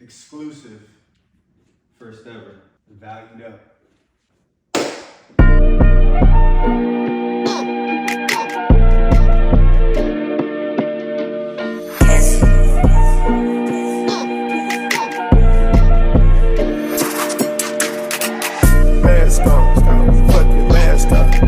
exclusive, first ever, valued up.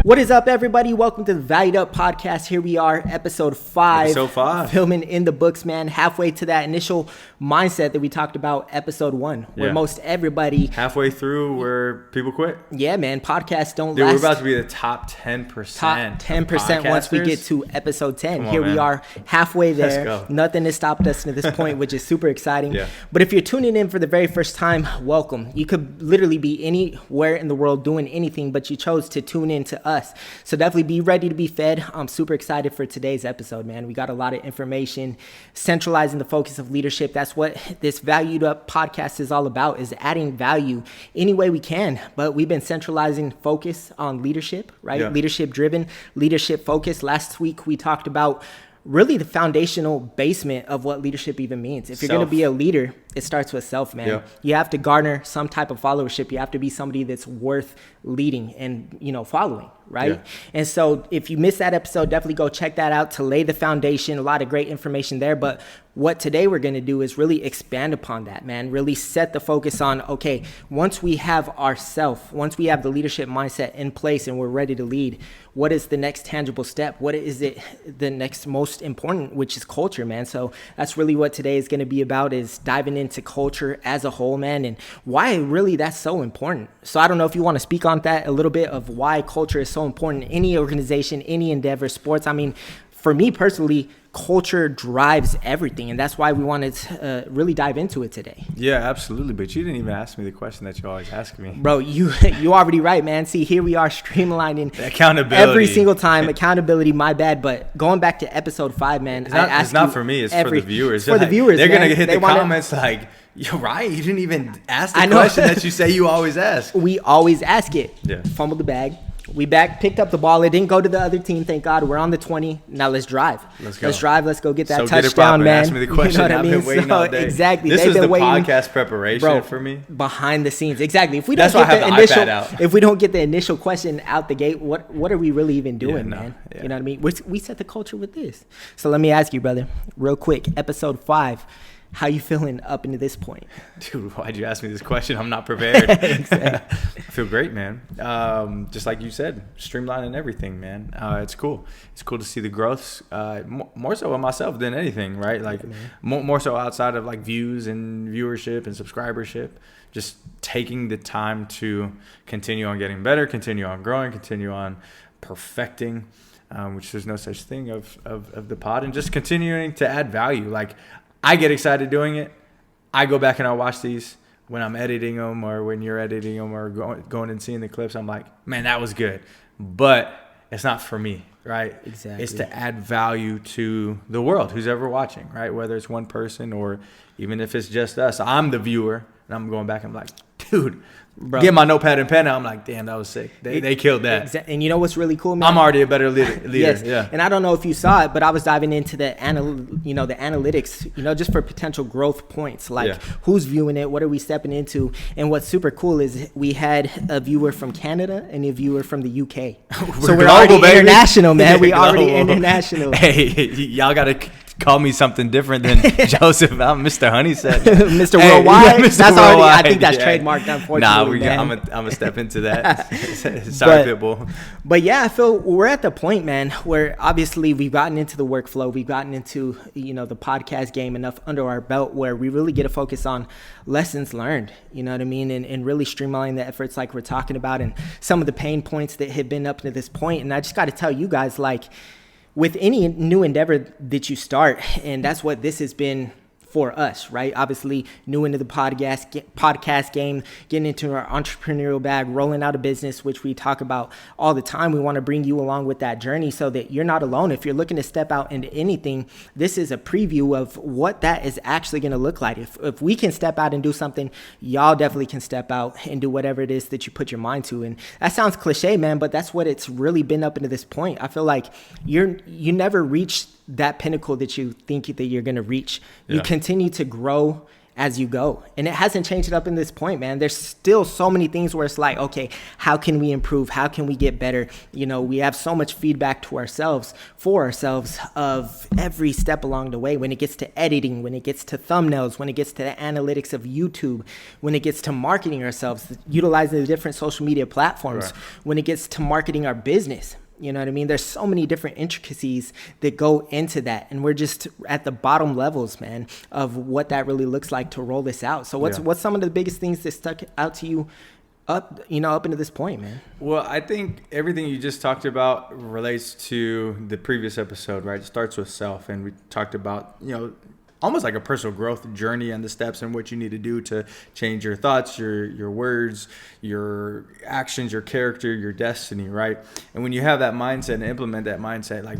What is up, everybody? Welcome to the Valued Up podcast. Here we are, episode 5. Episode 5. Filming in the books, man. Halfway to that initial mindset that we talked about, episode 1, where most everybody... Halfway through where people quit. Yeah, man. Podcasts don't Dude, last. we're about to be the top 10%. Top 10% once we get to episode 10. Here we are, halfway there. Let's go. Nothing has stopped us to this point, which is super exciting. Yeah. But if you're tuning in for the very first time, welcome. You could literally be anywhere in the world doing anything, but you chose to tune in to us. So definitely be ready to be fed. I'm super excited for today's episode, man. We got a lot of information, centralizing the focus of leadership. That's what this Valued Up podcast is all about, is adding value any way we can. But we've been centralizing focus on leadership, right? Yeah. Leadership driven, leadership focused. Last week, we talked about really the foundational basement of what leadership even means. If you're going to be a leader, it starts with self, man. Yeah. You have to garner some type of followership. You have to be somebody that's worth leading and, following, right? Yeah. And so if you missed that episode, definitely go check that out to lay the foundation. A lot of great information there. But what today we're going to do is really expand upon that, man. Really set the focus on, okay, once we have once we have the leadership mindset in place and we're ready to lead, what is the next tangible step? What is it the next most important, which is culture, man? So that's really what today is going to be about, is diving into culture as a whole, man, and why really that's so important. So I don't know if you want to speak on that a little bit, of why culture is so important in any organization, any endeavor, sports. I mean, for me personally, culture drives everything, and that's why we wanted to really dive into it today. Yeah, absolutely. But you didn't even ask me the question that you always ask me. Bro, you already right, man. See, here we are streamlining Accountability every single time. Accountability, my bad. But going back to episode 5, man, it's not for me. It's for the viewers. For the viewers, they're man. gonna hit the comments like, "You're right. You didn't even ask the I know. question that you say you always ask." We always ask it. Yeah. Fumbled the bag. We picked up the ball. It didn't go to the other team. Thank God. We're on the 20. Now let's drive. Let's go. Let's drive. Let's go get that So touchdown, get it proper. man. Ask me the question. You know what I mean? I've been waiting all day. Exactly. This They've is been the waiting. podcast preparation for me. Behind the scenes. Exactly. If we don't That's why I get have the the initial, iPad out. if we don't get the initial question out the gate, what are we really even doing, man? Yeah. You know what I mean? We set the culture with this. So let me ask you, brother, real quick. Episode 5. How you feeling up into this point? Dude, why'd you ask me this question? I'm not prepared. I feel great, man. Just like you said, streamlining everything, man. It's cool. It's cool to see the growths, more so on myself than anything, right? Like more so outside of like views and viewership and subscribership. Just taking the time to continue on getting better, continue on growing, continue on perfecting, which there's no such thing of the pod, and just continuing to add value. Like, I get excited doing it. I go back and I watch these when I'm editing them, or when you're editing them, or going and seeing the clips. I'm like, man, that was good. But it's not for me, right? Exactly. It's to add value to the world, who's ever watching, right? Whether it's one person or even if it's just us. I'm the viewer, and I'm going back and I'm like, dude, bro, get my notepad and pen out. I'm like, damn, that was sick. They killed that. And you know what's really cool, man? I'm already a better leader. Yes. Yeah. And I don't know if you saw it, but I was diving into the analytics, just for potential growth points, like who's viewing it, what are we stepping into? And what's super cool is we had a viewer from Canada and a viewer from the UK. So we're already international, man. We already international. Hey, y'all got to call me something different than Joesph. I'm Mr. Honeysett. Mr. Worldwide. Mr. That's Worldwide. already. I think that's trademarked. Unfortunately, I'm gonna step into that. Sorry, Pitbull. But yeah, I feel we're at the point, man, where obviously we've gotten into the workflow. We've gotten into the podcast game enough under our belt where we really get to focus on lessons learned. You know what I mean, and really streamlining the efforts like we're talking about, and some of the pain points that have been up to this point. And I just got to tell you guys, like, with any new endeavor that you start, and that's what this has been for us, right? Obviously, new into the podcast game, getting into our entrepreneurial bag, rolling out a business, which we talk about all the time. We want to bring you along with that journey so that you're not alone. If you're looking to step out into anything, this is a preview of what that is actually going to look like. If we can step out and do something, y'all definitely can step out and do whatever it is that you put your mind to. And that sounds cliche, man, but that's what it's really been up into this point. I feel like you never reach that pinnacle that you think that you're going to reach. You continue to grow as you go. And it hasn't changed up in this point, man. There's still so many things where it's like, okay, how can we improve? How can we get better? You know, we have so much feedback to ourselves, for ourselves, of every step along the way. When it gets to editing, when it gets to thumbnails, when it gets to the analytics of YouTube, when it gets to marketing ourselves, utilizing the different social media platforms, right. when it gets to marketing our business. You know what I mean? There's so many different intricacies that go into that. And we're just at the bottom levels, man, of what that really looks like to roll this out. So what's some of the biggest things that stuck out to you up into this point, man? Well, I think everything you just talked about relates to the previous episode, right? It starts with self. And we talked about, you know, almost like a personal growth journey and the steps and what you need to do to change your thoughts, your words, your actions, your character, your destiny, right? And when you have that mindset and implement that mindset, like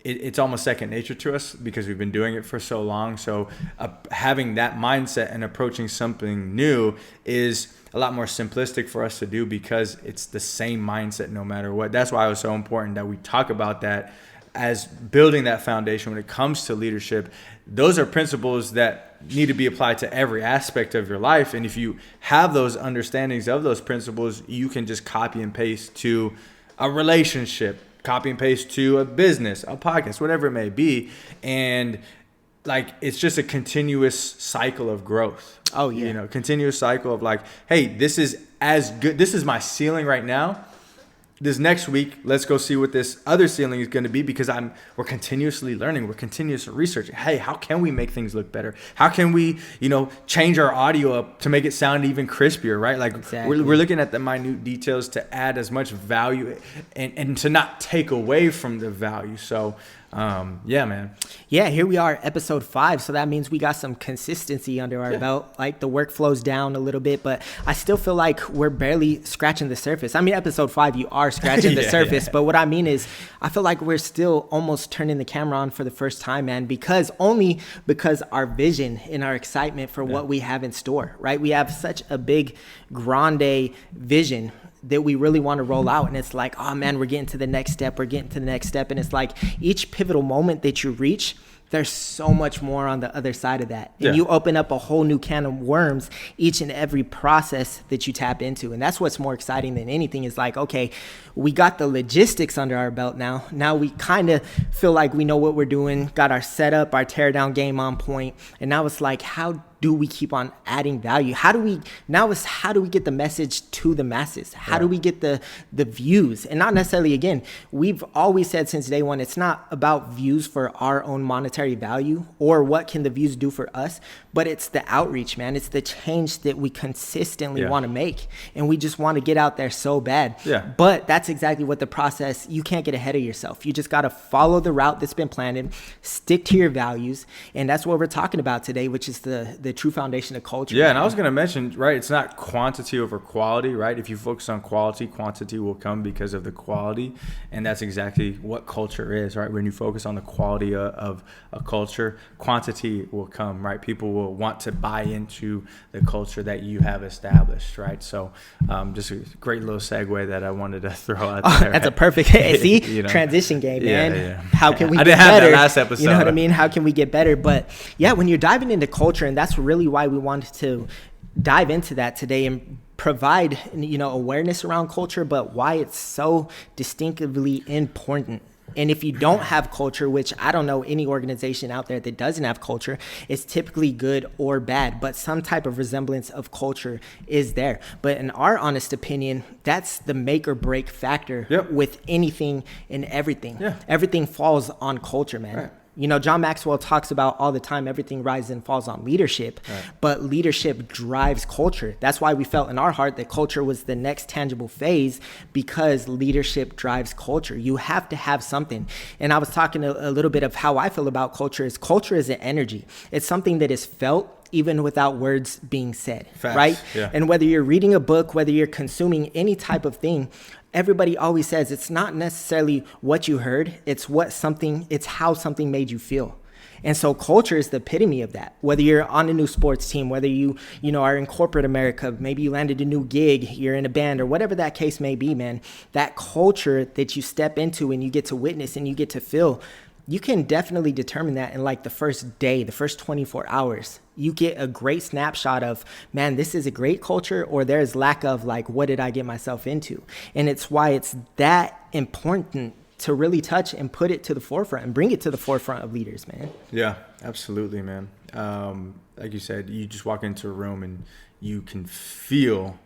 it's almost second nature to us because we've been doing it for so long. So having that mindset and approaching something new is a lot more simplistic for us to do because it's the same mindset no matter what. That's why it was so important that we talk about that as building that foundation when it comes to leadership. Those are principles that need to be applied to every aspect of your life. And if you have those understandings of those principles, you can just copy and paste to a relationship, copy and paste to a business, a podcast, whatever it may be. And like, it's just a continuous cycle of growth. Oh, yeah. You know, continuous cycle of like, hey, this is as good. This is my ceiling right now. This next week, let's go see what this other ceiling is going to be because we're continuously learning. We're continuously researching. Hey, how can we make things look better? How can we, change our audio up to make it sound even crispier, right? Like exactly. we're looking at the minute details to add as much value and to not take away from the value. So, yeah, man. Yeah, here we are, episode 5. So that means we got some consistency under our belt. Like the work flows down a little bit, but I still feel like we're barely scratching the surface. I mean, episode 5, you are scratching the surface. But what I mean is I feel like we're still almost turning the camera on for the first time, man, because our vision and our excitement for what we have in store, right? We have such a big grande vision that we really want to roll out. And it's like, oh man, we're getting to the next step. And it's like each pivotal moment that you reach, there's so much more on the other side of that. And you open up a whole new can of worms each and every process that you tap into. And that's what's more exciting than anything is like, okay, we got the logistics under our belt now. Now we kind of feel like we know what we're doing, got our setup, our tear down game on point. And now it's like, how do we keep on adding value? How do we get the message to the masses? How do we get the views? And not necessarily, again, we've always said since day one, it's not about views for our own monetary value or what can the views do for us, but it's the outreach, man. It's the change that we consistently want to make. And we just want to get out there so bad. Yeah. But that's exactly what the process, you can't get ahead of yourself. You just got to follow the route that's been planned, stick to your values. And that's what we're talking about today, which is the true foundation of culture. Yeah, and I was going to mention, right, it's not quantity over quality, right? If you focus on quality, quantity will come because of the quality. And that's exactly what culture is, right? When you focus on the quality of a culture, quantity will come, right? People will want to buy into the culture that you have established, right? So just a great little segue that I wanted to throw out there. That's a perfect, transition game, man. Yeah. How can we get better? I didn't have that last episode. You know what I mean? How can we get better? But yeah, when you're diving into culture, and that's really why we wanted to dive into that today and provide, awareness around culture, but why it's so distinctively important. And if you don't have culture, which I don't know any organization out there that doesn't have culture, it's typically good or bad, but some type of resemblance of culture is there. But in our honest opinion, that's the make or break factor with anything and everything. Yeah. Everything falls on culture, man. Right. John Maxwell talks about all the time, everything rises and falls on leadership, but leadership drives culture. That's why we felt in our heart that culture was the next tangible phase, because leadership drives culture. You have to have something. And I was talking a little bit of how I feel about culture is an energy. It's something that is felt even without words being said, Facts. Right? Yeah. And whether you're reading a book, whether you're consuming any type of thing, everybody always says it's not necessarily what you heard, it's how something made you feel. And so culture is the epitome of that. Whether you're on a new sports team, whether you are in corporate America, maybe you landed a new gig, you're in a band, or whatever that case may be, man, that culture that you step into and you get to witness and you get to feel, you can definitely determine that in like the first day, the first 24 hours. You get a great snapshot of, man, this is a great culture, or there's lack of, like, what did I get myself into? And it's why it's that important to really touch and put it to the forefront and bring it to the forefront of leaders, man. Yeah, absolutely, man. Like you said, you just walk into a room and you can feel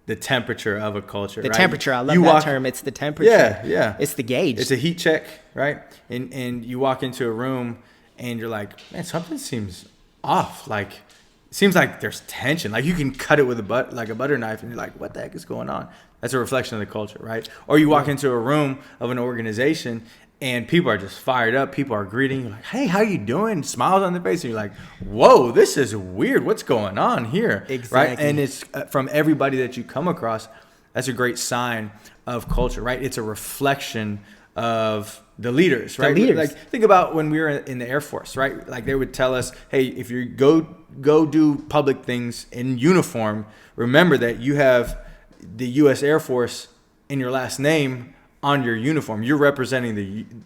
the temperature of a culture. The right? temperature, I love that term. It's the temperature. Yeah. It's the gauge. It's a heat check, right? And you walk into a room and you're like, man, something seems off. Like, it seems like there's tension. Like, you can cut it with a butter knife and you're like, what the heck is going on? That's a reflection of the culture, right? Or you walk into a room of an organization and people are just fired up. People are greeting you like, hey, how you doing? Smiles on their face. And you're like, whoa, this is weird. What's going on here? Exactly. Right? And it's from everybody that you come across. That's a great sign of culture, right? It's a reflection of the leaders, right? The leaders. Like, think about when we were in the Air Force, right? Like, they would tell us, hey, if you go do public things in uniform, remember that you have the U.S. Air Force in your last name on your uniform. You're representing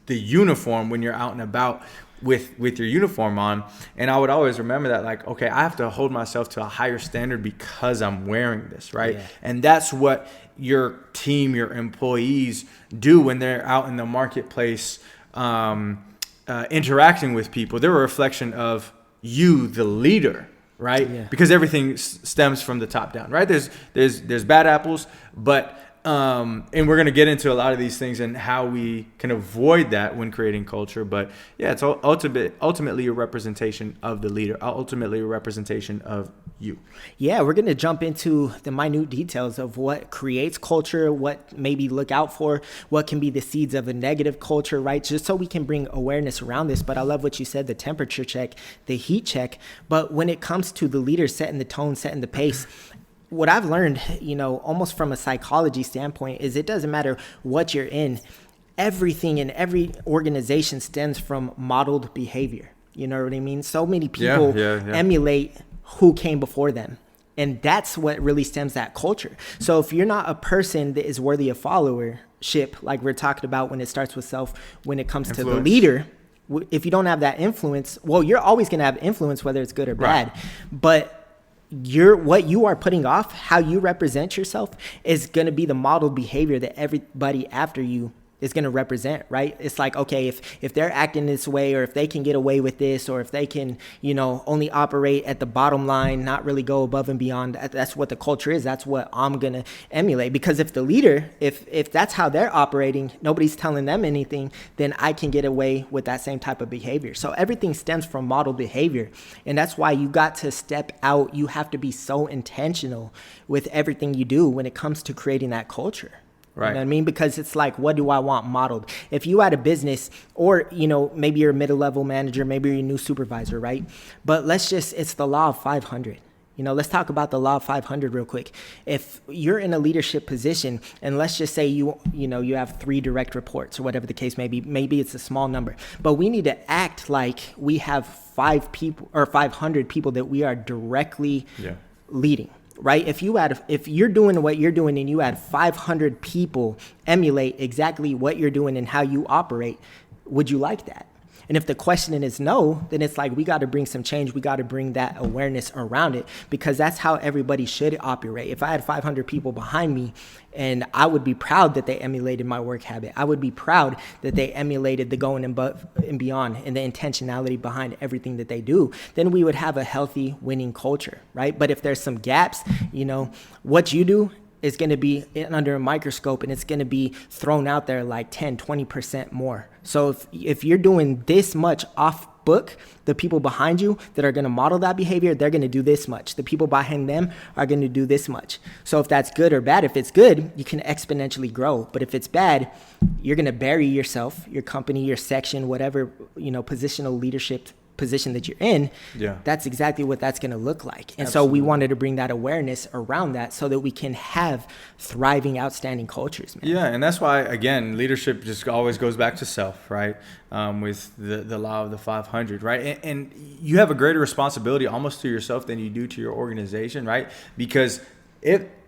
the uniform when you're out and about with your uniform on. And I would always remember that, like, okay, I have to hold myself to a higher standard because I'm wearing this, right? Yeah. And that's what your team, your employees do when they're out in the marketplace interacting with people. They're a reflection of you, the leader, right? Yeah. Because everything stems from the top down, right? There's bad apples, but and we're going to get into a lot of these things and how we can avoid that when creating culture. But yeah, it's ultimately a representation of the leader, ultimately a representation of you. Yeah, we're going to jump into the minute details of what creates culture, what maybe look out for, what can be the seeds of a negative culture, right? Just so we can bring awareness around this. But I love what you said, the temperature check, the heat check. But when it comes to the leader setting the tone, setting the pace, what I've learned, almost from a psychology standpoint, is it doesn't matter what you're in. Everything in every organization stems from modeled behavior. You know what I mean? So many people emulate who came before them. And that's what really stems that culture. So if you're not a person that is worthy of followership, like we're talking about when it starts with self, when it comes to the leader, if you don't have that influence, well, you're always going to have influence, whether it's good or bad. But what you are putting off, how you represent yourself, is going to be the modeled behavior that everybody after you is going to represent, right? It's like, okay, if they're acting this way, or if they can get away with this, or if they can, only operate at the bottom line, not really go above and beyond, that's what the culture is. That's what I'm going to emulate. Because if the leader, if that's how they're operating, nobody's telling them anything, then I can get away with that same type of behavior. So everything stems from model behavior. And that's why you got to step out. You have to be so intentional with everything you do when it comes to creating that culture. Right. You know what I mean? Because it's like, what do I want modeled? If you had a business, or, maybe you're a middle-level manager, maybe you're a new supervisor, right? But it's the law of 500. Let's talk about the law of 500 real quick. If you're in a leadership position, and let's just say you have 3 direct reports, or whatever the case may be, maybe it's a small number, but we need to act like we have 5 people or 500 people that we are directly leading. Right? If you're doing what you're doing and you had 500 people emulate exactly what you're doing and how you operate, would you like that? And if the question is no, then it's like, we got to bring some change. We got to bring that awareness around it, because that's how everybody should operate. If I had 500 people behind me, and I would be proud that they emulated my work habit. I would be proud that they emulated the going above and beyond and the intentionality behind everything that they do. Then we would have a healthy winning culture, right? But if there's some gaps, what you do is going to be under a microscope, and it's going to be thrown out there like 10, 20% more. So if you're doing this much off book, the people behind you that are going to model that behavior, they're going to do this much. The people behind them are going to do this much. So if that's good or bad, if it's good, you can exponentially grow. But if it's bad, you're going to bury yourself, your company, your section, whatever, positional leadership position that you're in. That's exactly what that's going to look like. And so we wanted to bring that awareness around that so that we can have thriving, outstanding cultures, man. And that's why, again, leadership just always goes back to self, right? With the law of the 500, right? And you have a greater responsibility almost to yourself than you do to your organization, right? Because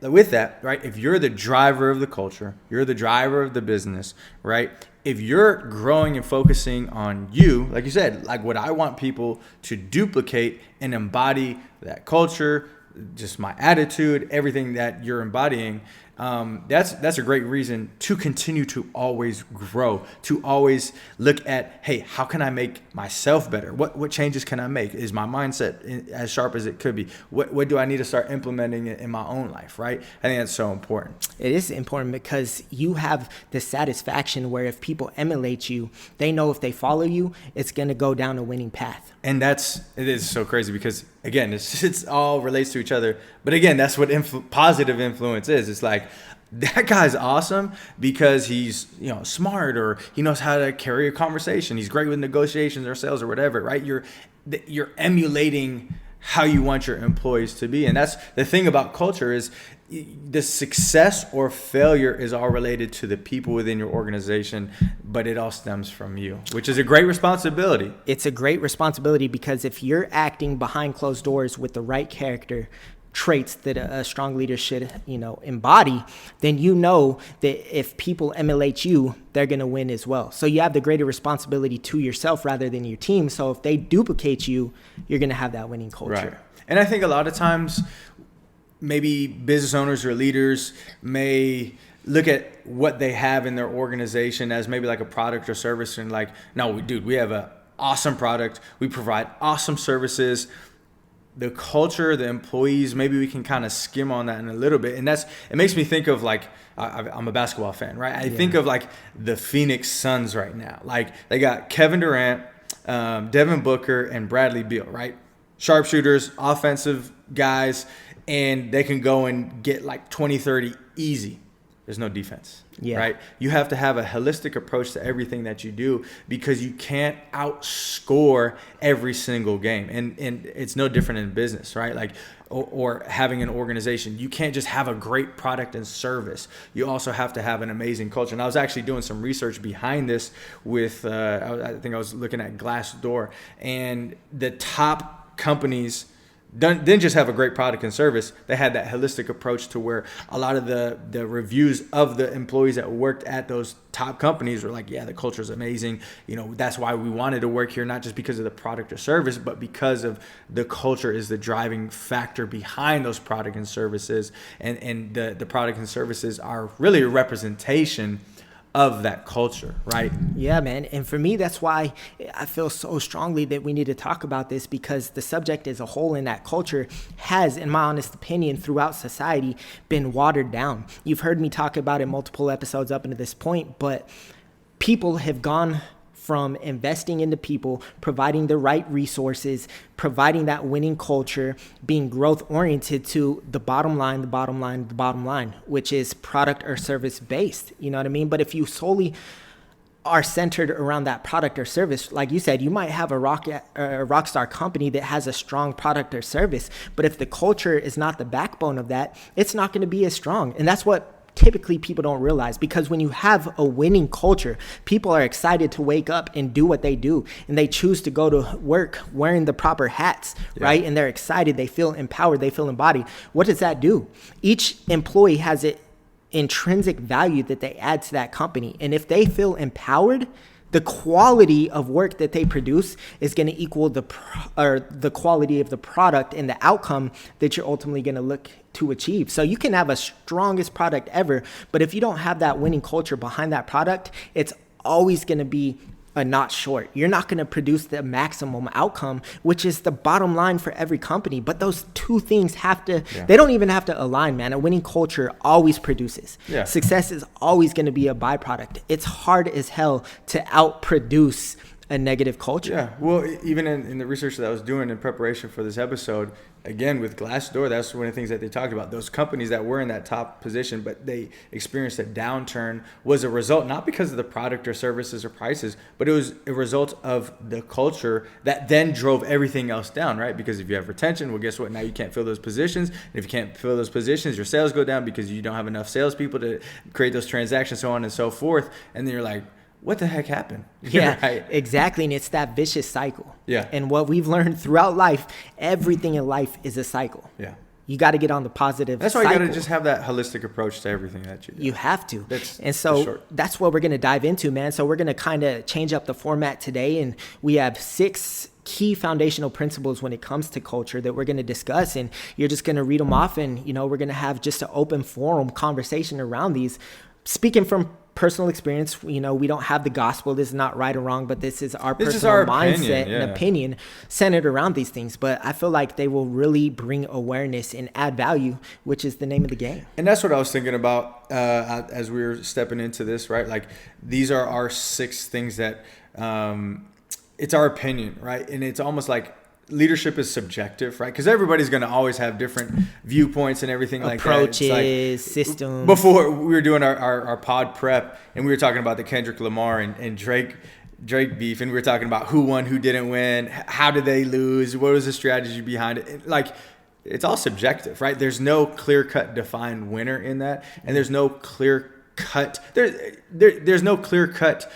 with that, right, if you're the driver of the culture, you're the driver of the business, right? If you're growing and focusing on you, like you said, like what I want people to duplicate and embody that culture, just my attitude, everything that you're embodying, that's a great reason to continue to always grow, to always look at, hey, how can I make myself better? What changes can I make? Is my mindset as sharp as it could be? What do I need to start implementing in my own life, right? I think that's so important. It is important because you have the satisfaction where if people emulate you, they know if they follow you, it's going to go down a winning path. And it is so crazy because, again, it's all relates to each other. But again, that's what positive influence is. It's like, that guy's awesome because he's, smart, or he knows how to carry a conversation. He's great with negotiations or sales or whatever, right? You're emulating how you want your employees to be. And that's the thing about culture is the success or failure is all related to the people within your organization, but it all stems from you, which is a great responsibility. It's a great responsibility because if you're acting behind closed doors with the right character traits that a strong leader should, embody, then you know that if people emulate you, they're going to win as well. So you have the greater responsibility to yourself rather than your team. So if they duplicate you, you're going to have that winning culture. Right. And I think a lot of times maybe business owners or leaders may look at what they have in their organization as maybe like a product or service and like, no, we have an awesome product. We provide awesome services. The culture, the employees, maybe we can kind of skim on that in a little bit. And it makes me think of like, I'm a basketball fan, right? I think of like the Phoenix Suns right now. Like they got Kevin Durant, Devin Booker, and Bradley Beal, right? Sharpshooters, offensive guys, and they can go and get like 20, 30 easy. There's no defense, right? You have to have a holistic approach to everything that you do because you can't outscore every single game. And it's no different in business, right? Like, or having an organization. You can't just have a great product and service. You also have to have an amazing culture. And I was actually doing some research behind this with, I think I was looking at Glassdoor, and the top companies didn't just have a great product and service. They had that holistic approach to where a lot of the reviews of the employees that worked at those top companies were like, yeah, the culture is amazing. That's why we wanted to work here, not just because of the product or service, but because of the culture is the driving factor behind those product and services. And the product and services are really a representation of that culture, right? Yeah, man. And for me, that's why I feel so strongly that we need to talk about this, because the subject as a whole in that culture has, in my honest opinion, throughout society been watered down. You've heard me talk about it multiple episodes up into this point, but people have gone from investing into people, providing the right resources, providing that winning culture, being growth oriented, to the bottom line, which is product or service based. You know what I mean? But if you solely are centered around that product or service, like you said, you might have a rock star company that has a strong product or service, but if the culture is not the backbone of that, it's not going to be as strong. And that's what typically people don't realize, because when you have a winning culture, people are excited to wake up and do what they do, and they choose to go to work wearing the proper hats, right? And they're excited, they feel empowered, they feel embodied. What does that do? Each employee has an intrinsic value that they add to that company, and if they feel empowered, the quality of work that they produce is going to equal the quality of the product and the outcome that you're ultimately going to look to achieve. So you can have a strongest product ever, but if you don't have that winning culture behind that product, it's always going to be a notch short. You're not going to produce the maximum outcome, which is the bottom line for every company. But those two things they don't even have to align, man. A winning culture always produces. Success is always going to be a byproduct. It's hard as hell to outproduce a negative culture. Yeah, well, even in the research that I was doing in preparation for this episode, again, with Glassdoor, that's one of the things that they talked about. Those companies that were in that top position, but they experienced a downturn, was a result, not because of the product or services or prices, but it was a result of the culture that then drove everything else down, right? Because if you have retention, well, guess what? Now you can't fill those positions. And if you can't fill those positions, your sales go down because you don't have enough salespeople to create those transactions, so on and so forth. And then you're like, what the heck happened? Yeah, right. Exactly. And it's that vicious cycle. Yeah. And what we've learned throughout life, everything in life is a cycle. Yeah. You got to get on the positive That's why cycle. you got to just have that holistic approach to everything that you do. You have to. And so that's what we're going to dive into, man. So we're going to kind of change up the format today. And we have 6 key foundational principles when it comes to culture that we're going to discuss. And you're just going to read them off. And, we're going to have just an open forum conversation around these. Speaking from personal experience, we don't have the gospel. This is not right or wrong, but this is our personal mindset and opinion centered around these things. But I feel like they will really bring awareness and add value, which is the name of the game. And that's what I was thinking about as we were stepping into this, right? Like, these are our 6 things that it's our opinion, right? And it's almost like leadership is subjective, right? Because everybody's going to always have different viewpoints and everything like that. Approaches, systems. Before we were doing our pod prep, and we were talking about the Kendrick Lamar and Drake beef, and we were talking about who won, who didn't win, how did they lose, what was the strategy behind it. Like, it's all subjective, right? There's no clear-cut defined winner in that, and there's no clear-cut there's no clear-cut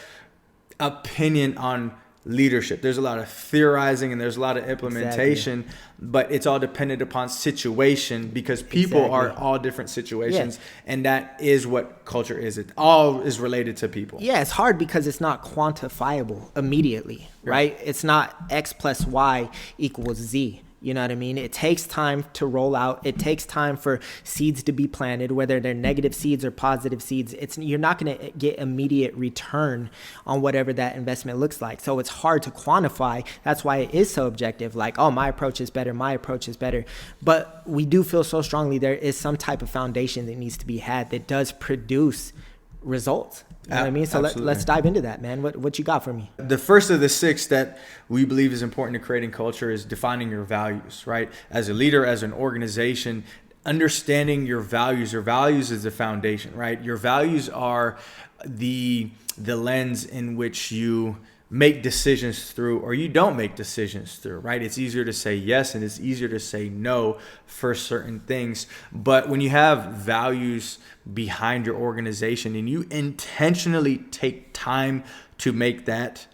opinion on leadership. There's a lot of theorizing and there's a lot of implementation, but it's all dependent upon situation, because people are all different situations, and that is what culture is. It all is related to people. Yeah, it's hard because it's not quantifiable immediately, right? It's not X plus Y equals Z. You know what I mean? It takes time to roll out. It takes time for seeds to be planted, whether they're negative seeds or positive seeds. You're not going to get immediate return on whatever that investment looks like. So it's hard to quantify. That's why it is so objective. Like, oh, my approach is better. My approach is better. But we do feel so strongly there is some type of foundation that needs to be had that does produce results. You know what I mean? So let's dive into that, man. What you got for me? The first of the 6 that we believe is important to creating culture is defining your values, right? As a leader, as an organization, understanding your values. Your values is the foundation, right? Your values are the lens in which you make decisions through, or you don't make decisions through, right? It's easier to say yes and it's easier to say no for certain things. But when you have values behind your organization and you intentionally take time to make that,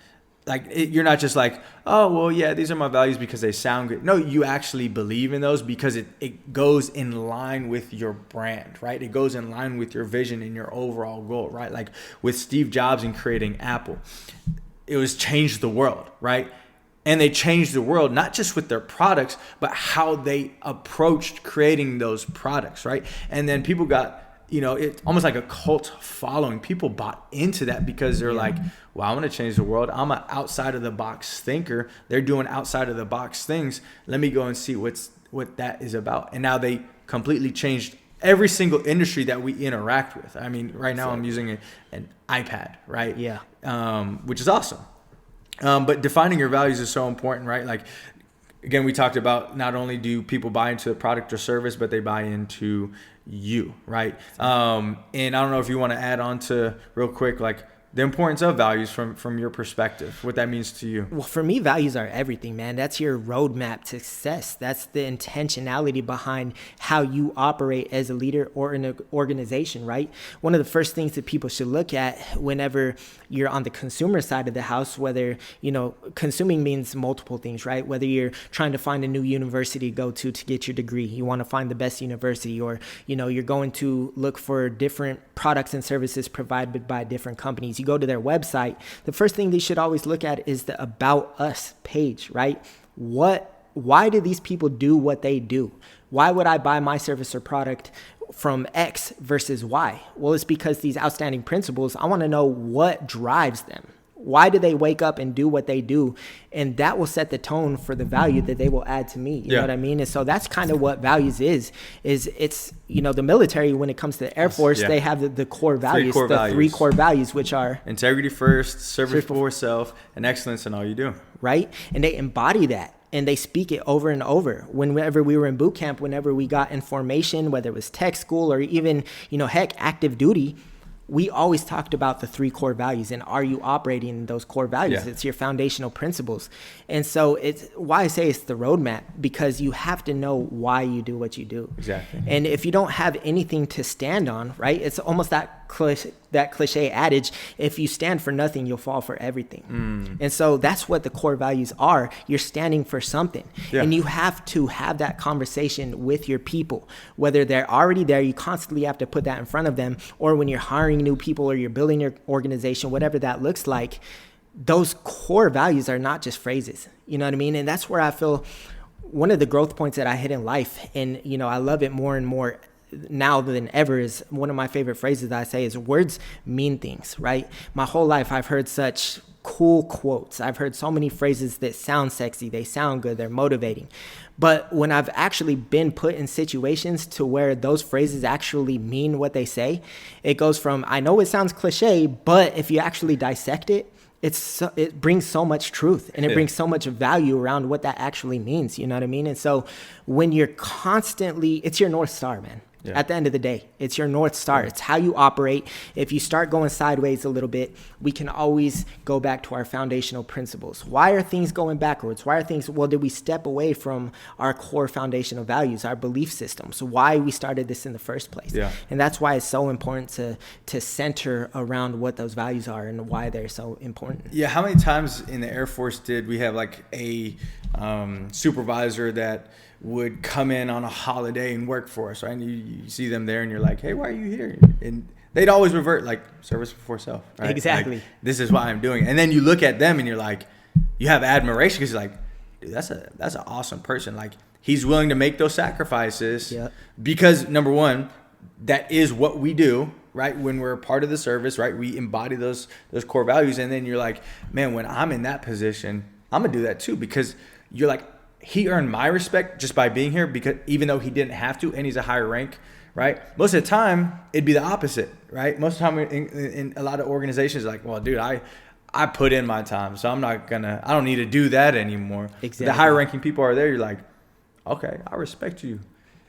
you're not just like, oh, well, yeah, these are my values because they sound good. No, you actually believe in those because it goes in line with your brand, right? It goes in line with your vision and your overall goal, right? Like with Steve Jobs and creating Apple, it was change the world, right? And they changed the world, not just with their products, but how they approached creating those products, right? And then people got, it's almost like a cult following. People bought into that because they're like, well, I want to change the world. I'm an outside of the box thinker. They're doing outside of the box things. Let me go and see what that is about. And now they completely changed every single industry that we interact with. I mean, right now I'm using an iPad, right? Yeah. Which is awesome. But defining your values is so important, right? Like, again, we talked about not only do people buy into the product or service, but they buy into you, right? And I don't know if you want to add on to real quick, like the importance of values from your perspective, what that means to you. Well, for me, values are everything, man. That's your roadmap to success. That's the intentionality behind how you operate as a leader or in an organization, right? One of the first things that people should look at whenever you're on the consumer side of the house, whether, consuming means multiple things, right? Whether you're trying to find a new university to go to get your degree, you want to find the best university, or, you're going to look for different products and services provided by different companies. You go to their website, the first thing they should always look at is the About Us page, right? Why do these people do what they do? Why would I buy my service or product from X versus Y? Well, it's because these outstanding principles, I want to know what drives them. Why do they wake up and do what they do? And that will set the tone for the value that they will add to me. You know what I mean? And so that's kind of what values is it's, the military, when it comes to the Air Force, they have the core values, three core values, which are integrity first, service before self, and excellence in all you do. Right? And they embody that. And they speak it over and over. Whenever we were in boot camp, whenever we got information, whether it was tech school or even, active duty, we always talked about the 3 core values, and are you operating in those core values? It's your foundational principles. And so it's why I say it's the roadmap, because you have to know why you do what you do. Exactly. And if you don't have anything to stand on, right, it's almost that cliche adage, if you stand for nothing, you'll fall for everything. And so that's what the core values are. You're standing for something. And you have to have that conversation with your people, whether they're already there, you constantly have to put that in front of them, or when you're hiring new people or you're building your organization, whatever that looks like, those core values are not just phrases. You know what I mean? And that's where I feel one of the growth points that I hit in life, and I love it more and more now than ever, is one of my favorite phrases that I say is words mean things, right? My whole life I've heard such cool quotes. I've heard so many phrases that sound sexy, they sound good, they're motivating. But when I've actually been put in situations to where those phrases actually mean what they say, it goes from, I know it sounds cliche, but if you actually dissect it, it brings so much truth, and it brings so much value around what that actually means. You know what I mean? And so when you're constantly, it's your North Star, man. At the end of the day, it's your North Star. It's how you operate. If you start going sideways a little bit, we can always go back to our foundational principles. Why are things going backwards? Did we step away from our core foundational values, our belief systems? Why we started this in the first place? And that's why it's so important to center around what those values are and why they're so important. How many times in the Air Force did we have like a supervisor that would come in on a holiday and work for us, right? And you see them there and you're like, hey, why are you here? And they'd always revert like service before self, right? Exactly. Like, this is why I'm doing it. And then you look at them and you're like, you have admiration because you're like, dude, that's an awesome person. Like, he's willing to make those sacrifices because, number one, that is what we do, right? When we're a part of the service, right? We embody those core values. And then you're like, man, when I'm in that position, I'm going to do that too, because you're like, he earned my respect just by being here, because even though he didn't have to, and he's a higher rank, right? Most of the time, it'd be the opposite, right? Most of the time in a lot of organizations, like, well, dude, I put in my time, so I don't need to do that anymore. Exactly. The higher ranking people are there. You're like, okay, I respect you.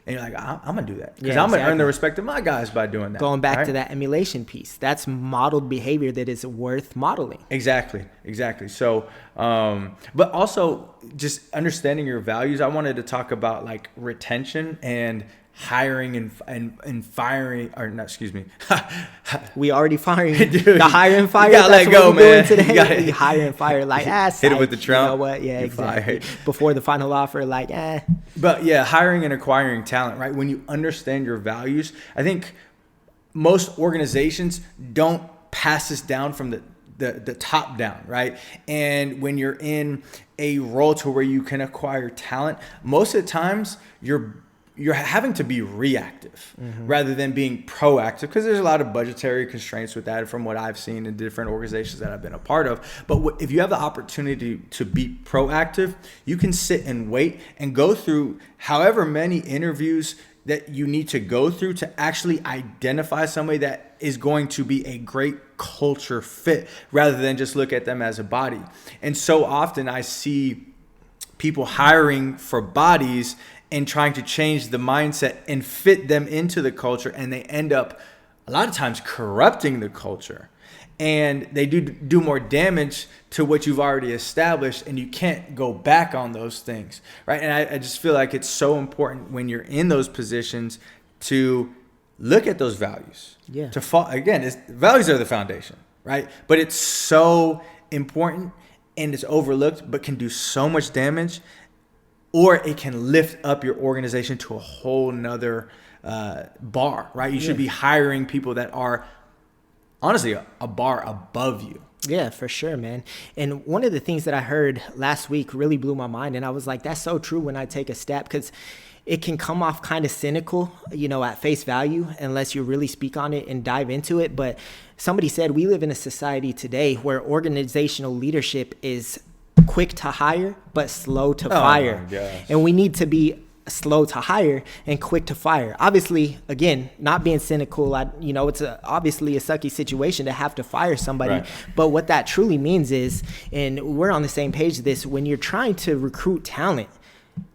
And you're like, I'm going to do that. Because I'm going to earn the respect of my guys by doing that. Going back to that emulation piece. That's modeled behavior that is worth modeling. Exactly. So, but also just understanding your values. I wanted to talk about like retention and hiring and firing, or not, excuse me. We already firing. Dude, the hire and fire. You gotta let go, man. Today. We hire and fire like hit it with the Trump. You know what? Yeah, exactly. Fired. Before the final offer, like But yeah, hiring and acquiring talent, right? When you understand your values, I think most organizations don't pass this down from the top down, right? And when you're in a role to where you can acquire talent, most of the times you're having to be reactive rather than being proactive, because there's a lot of budgetary constraints with that from what I've seen in different organizations that I've been a part of. But if you have the opportunity to be proactive, you can sit and wait and go through however many interviews that you need to go through to actually identify somebody that is going to be a great culture fit, rather than just look at them as a body. And so often I see people hiring for bodies and trying to change the mindset and fit them into the culture, and they end up a lot of times corrupting the culture, and they do more damage to what you've already established, and you can't go back on those things, right? And I just feel like it's so important when you're in those positions to look at those values. Values are the foundation, right? But it's so important, and it's overlooked, but can do so much damage. Or it can lift up your organization to a whole nother bar, right? You should be hiring people that are honestly a bar above you. Yeah, for sure, man. And one of the things that I heard last week really blew my mind. And I was like, that's so true when I take a step, because it can come off kind of cynical, at face value, unless you really speak on it and dive into it. But somebody said we live in a society today where organizational leadership is quick to hire but slow to fire. And we need to be slow to hire and quick to fire. Obviously, again, not being cynical, it's obviously a sucky situation to have to fire somebody. Right. But what that truly means is, and we're on the same page of this, when you're trying to recruit talent,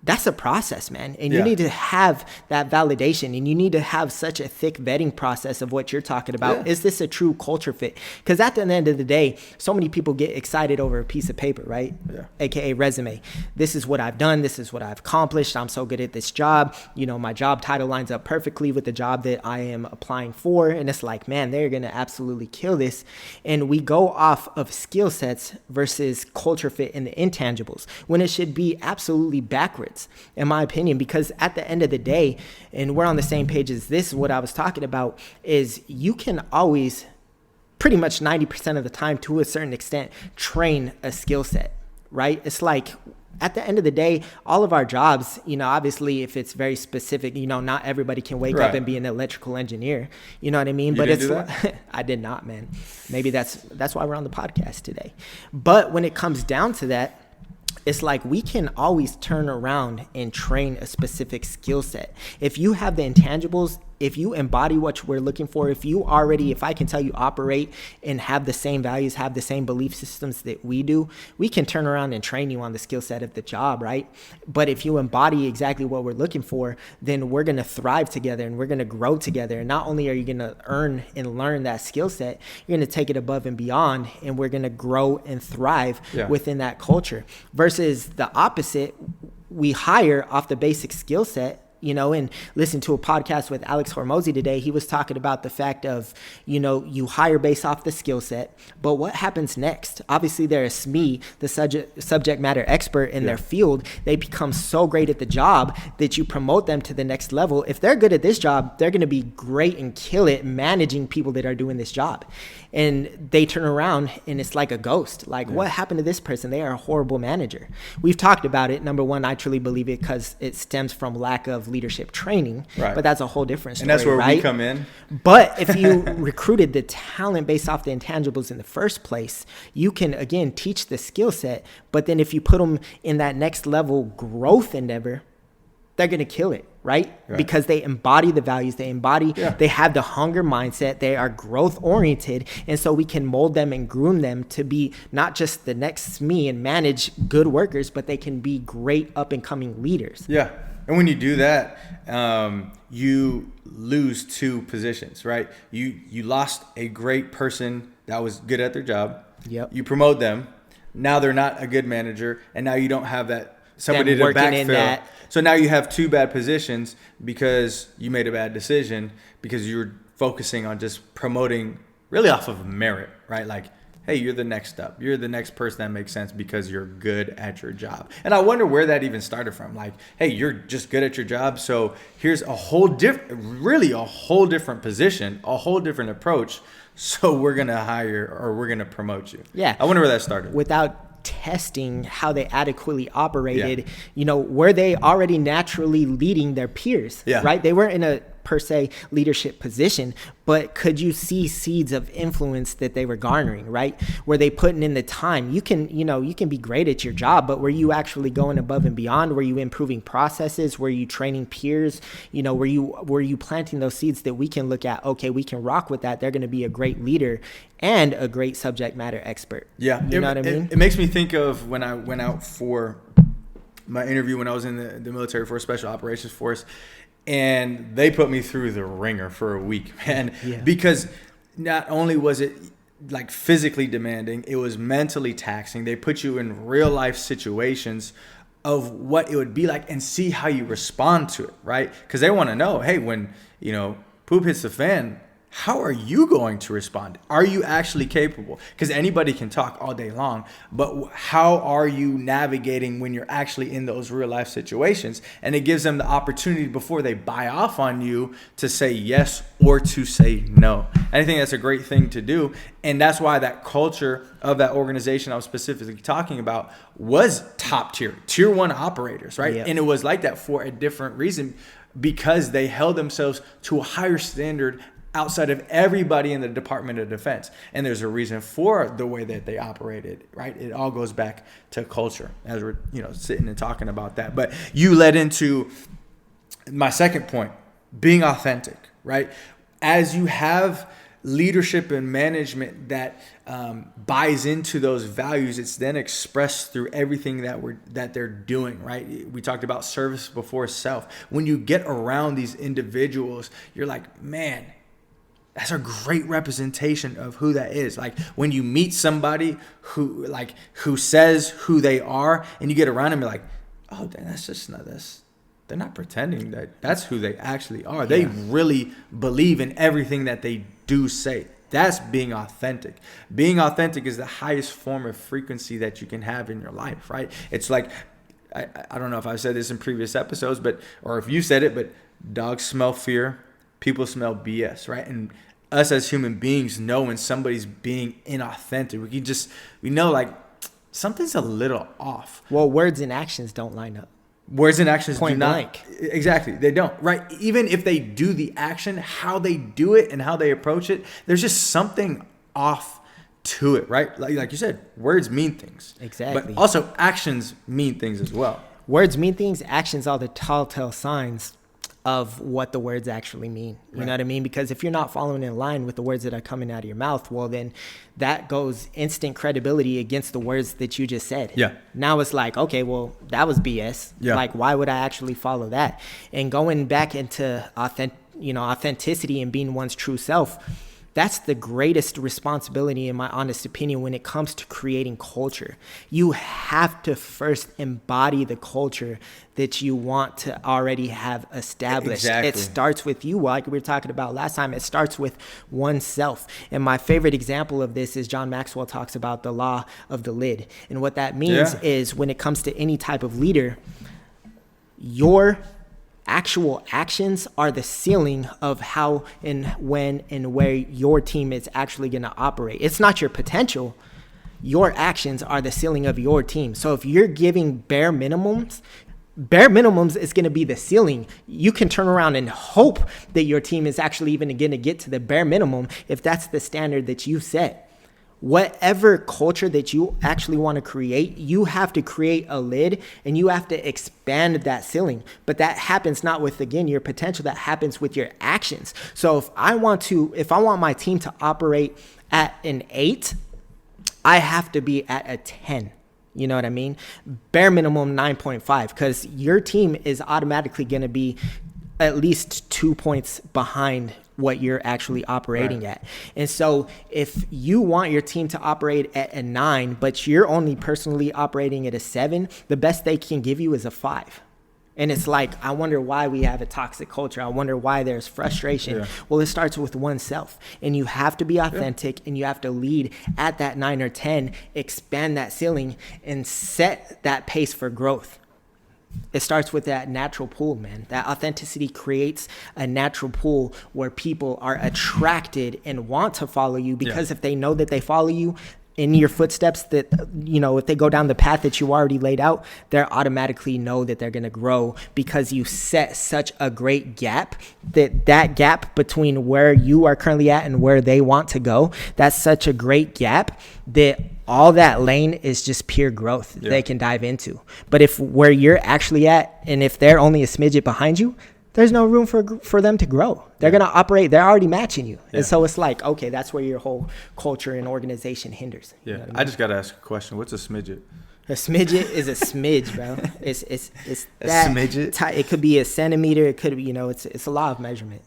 that's a process, man. And you need to have that validation, and you need to have such a thick vetting process of what you're talking about. Yeah. Is this a true culture fit? Because at the end of the day, so many people get excited over a piece of paper, right? Yeah. AKA resume. This is what I've done. This is what I've accomplished. I'm so good at this job. You know, my job title lines up perfectly with the job that I am applying for. And it's like, man, they're going to absolutely kill this. And we go off of skill sets versus culture fit and the intangibles, when it should be absolutely backwards, in my opinion, because at the end of the day, and we're on the same page as this, what I was talking about is you can always, pretty much 90% of the time to a certain extent, train a skill set, right? It's like, at the end of the day, all of our jobs, you know, obviously if it's very specific, you know, not everybody can wake up and be an electrical engineer, you know what I mean? But it's, I did not, man. Maybe that's why we're on the podcast today. But when it comes down to that, it's like we can always turn around and train a specific skill set. If you have the intangibles, if you embody what we're looking for, if I can tell you operate and have the same values, have the same belief systems that we do, we can turn around and train you on the skill set of the job, right? But if you embody exactly what we're looking for, then we're going to thrive together and we're going to grow together. And not only are you going to earn and learn that skill set, you're going to take it above and beyond, and we're going to grow and thrive within that culture. Versus the opposite, we hire off the basic skill set. You know, and listen to a podcast with Alex Hormozy today. He was talking about the fact of, you know, you hire based off the skill set, but what happens next? Obviously, they're a SME, the subject matter expert in their field. They become so great at the job that you promote them to the next level. If they're good at this job, they're going to be great and kill it managing people that are doing this job. And they turn around and it's like a ghost. Like, what happened to this person? They are a horrible manager. We've talked about it. Number one, I truly believe it because it stems from lack of leadership training, but that's a whole different story. And that's where we come in. But if you recruited the talent based off the intangibles in the first place, you can again teach the skill set. But then if you put them in that next level growth endeavor, they're going to kill it, right? Because they embody the values, they have the hunger mindset, they are growth oriented. And so we can mold them and groom them to be not just the next me and manage good workers, but they can be great up and coming leaders. Yeah. And when you do that, you lose two positions, right? You lost a great person that was good at their job. Yep. You promote them. Now they're not a good manager. And now you don't have that somebody to backfill. So now you have two bad positions because you made a bad decision because you're focusing on just promoting really off of merit, right? Like, hey, you're the next up. You're the next person that makes sense because you're good at your job. And I wonder where that even started from. Like, hey, you're just good at your job. So here's a whole different position, a whole different approach. So we're going to hire or we're going to promote you. Yeah. I wonder where that started. Without testing how they adequately operated, you know, were they already naturally leading their peers, right? They weren't in a per se leadership position, but could you see seeds of influence that they were garnering, right? Were they putting in the time? You can be great at your job, but were you actually going above and beyond? Were you improving processes? Were you training peers? You know, were you planting those seeds that we can look at, okay, we can rock with that. They're going to be a great leader and a great subject matter expert. Yeah. You know what I mean? It makes me think of when I went out for my interview when I was in the military for Special Operations Force. And they put me through the ringer for a week, man, because not only was it like physically demanding, it was mentally taxing. They put you in real life situations of what it would be like and see how you respond to it, right? Because they want to know, hey, when, you know, poop hits the fan, how are you going to respond? Are you actually capable? Because anybody can talk all day long, but how are you navigating when you're actually in those real life situations? And it gives them the opportunity before they buy off on you to say yes or to say no. And I think that's a great thing to do. And that's why that culture of that organization I was specifically talking about was top tier 1 operators, right? Yep. And it was like that for a different reason because they held themselves to a higher standard outside of everybody in the Department of Defense. And there's a reason for the way that they operated, right? It all goes back to culture as we're, you know, sitting and talking about that. But you led into my second point, being authentic, right? As you have leadership and management that buys into those values, it's then expressed through everything that they're doing, right? We talked about service before self. When you get around these individuals, you're like, man, that's a great representation of who that is. Like when you meet somebody who says who they are, and you get around them, you're like, oh, that's just not this. They're not pretending that's who they actually are. They really believe in everything that they do say. That's being authentic. Being authentic is the highest form of frequency that you can have in your life, right? It's like, I don't know if I've said this in previous episodes, or if you said it, but dogs smell fear, people smell BS, right? And us as human beings know when somebody's being inauthentic. We know like something's a little off. Well, words and actions don't line up. Words and actions Point do not. blank. Exactly. They don't, right? Even if they do the action, how they do it and how they approach it, there's just something off to it, right? Like you said, words mean things. Exactly. But also actions mean things as well. Words mean things. Actions are the telltale signs of what the words actually mean. You know what I mean? Because if you're not following in line with the words that are coming out of your mouth, well, then that goes instant credibility against the words that you just said. Yeah. Now it's like, okay, well, that was BS. Yeah. Like, why would I actually follow that? And going back into authenticity and being one's true self, that's the greatest responsibility, in my honest opinion, when it comes to creating culture. You have to first embody the culture that you want to already have established. Exactly. It starts with you, like we were talking about last time. It starts with oneself. And my favorite example of this is John Maxwell talks about the law of the lid. And what that means is when it comes to any type of leader, your actual actions are the ceiling of how and when and where your team is actually going to operate. It's not your potential. Your actions are the ceiling of your team. So if you're giving bare minimums is going to be the ceiling. You can turn around and hope that your team is actually even going to get to the bare minimum if that's the standard that you set. Whatever culture that you actually want to create, you have to create a lid and you have to expand that ceiling. But that happens not with, again, your potential, that happens with your actions. So if I want my team to operate at an 8, I have to be at a 10. You know what I mean? Bare minimum 9.5, because your team is automatically going to be at least 2 points behind what you're actually operating at. And so if you want your team to operate at a 9, but you're only personally operating at a 7, the best they can give you is a 5. And it's like, I wonder why we have a toxic culture. I wonder why there's frustration. Yeah. Well, it starts with oneself. And you have to be authentic and you have to lead at that 9 or 10, expand that ceiling and set that pace for growth. It starts with that natural pull, man. That authenticity creates a natural pull where people are attracted and want to follow you because if they know that they follow you in your footsteps, that, you know, if they go down the path that you already laid out, they automatically know that they're going to grow because you set such a great gap, that gap between where you are currently at and where they want to go, that's such a great gap that all that lane is just pure growth they can dive into. But if where you're actually at, and if they're only a smidget behind you, there's no room for them to grow. They're going to operate. They're already matching you. And so it's like, okay, that's where your whole culture and organization hinders. Yeah. You know what I mean? I just got to ask a question. What's a smidget? A smidget is a smidge, bro. It's a that smidget? It could be a centimeter. It could be, it's a law of measurement.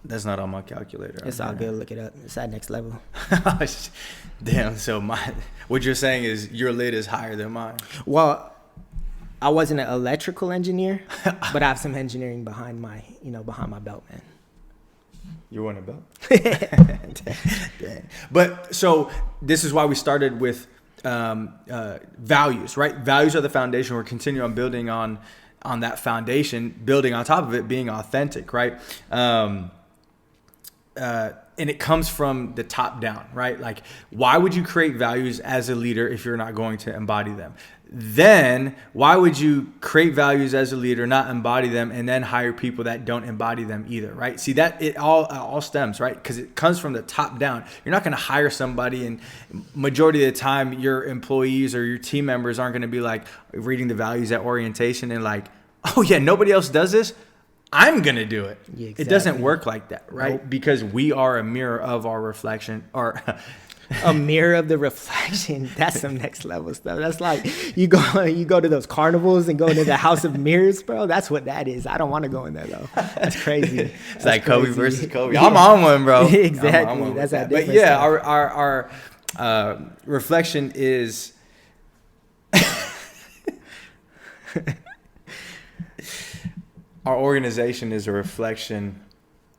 That's not on my calculator. It's all good. Look it up. It's at next level. Damn. So what you're saying is your lid is higher than mine. Well, I wasn't an electrical engineer, but I have some engineering behind my belt, man. You want a belt? Dang. But so this is why we started with values, right? Values are the foundation. We're continuing on building on that foundation, building on top of it, being authentic, right? And it comes from the top down, right? Like, why would you create values as a leader if you're not going to embody them? Then why would you create values as a leader, not embody them, and then hire people that don't embody them either, right? See, that it all stems, right? Because it comes from the top down. You're not going to hire somebody, and majority of the time your employees or your team members aren't going to be like reading the values at orientation and like, oh yeah, nobody else does this. I'm going to do it. Yeah, It doesn't work like that, right? Nope. Because we are a mirror of our reflection, or a mirror of the reflection. That's some next level stuff. That's like you go to those carnivals and go into the house of mirrors, bro. That's what that is. I don't want to go in there though. That's crazy. It's like crazy. Kobe versus Kobe. I'm on one, bro. Exactly. I'm on That's that. that. But yeah, stuff. our reflection is our organization is a reflection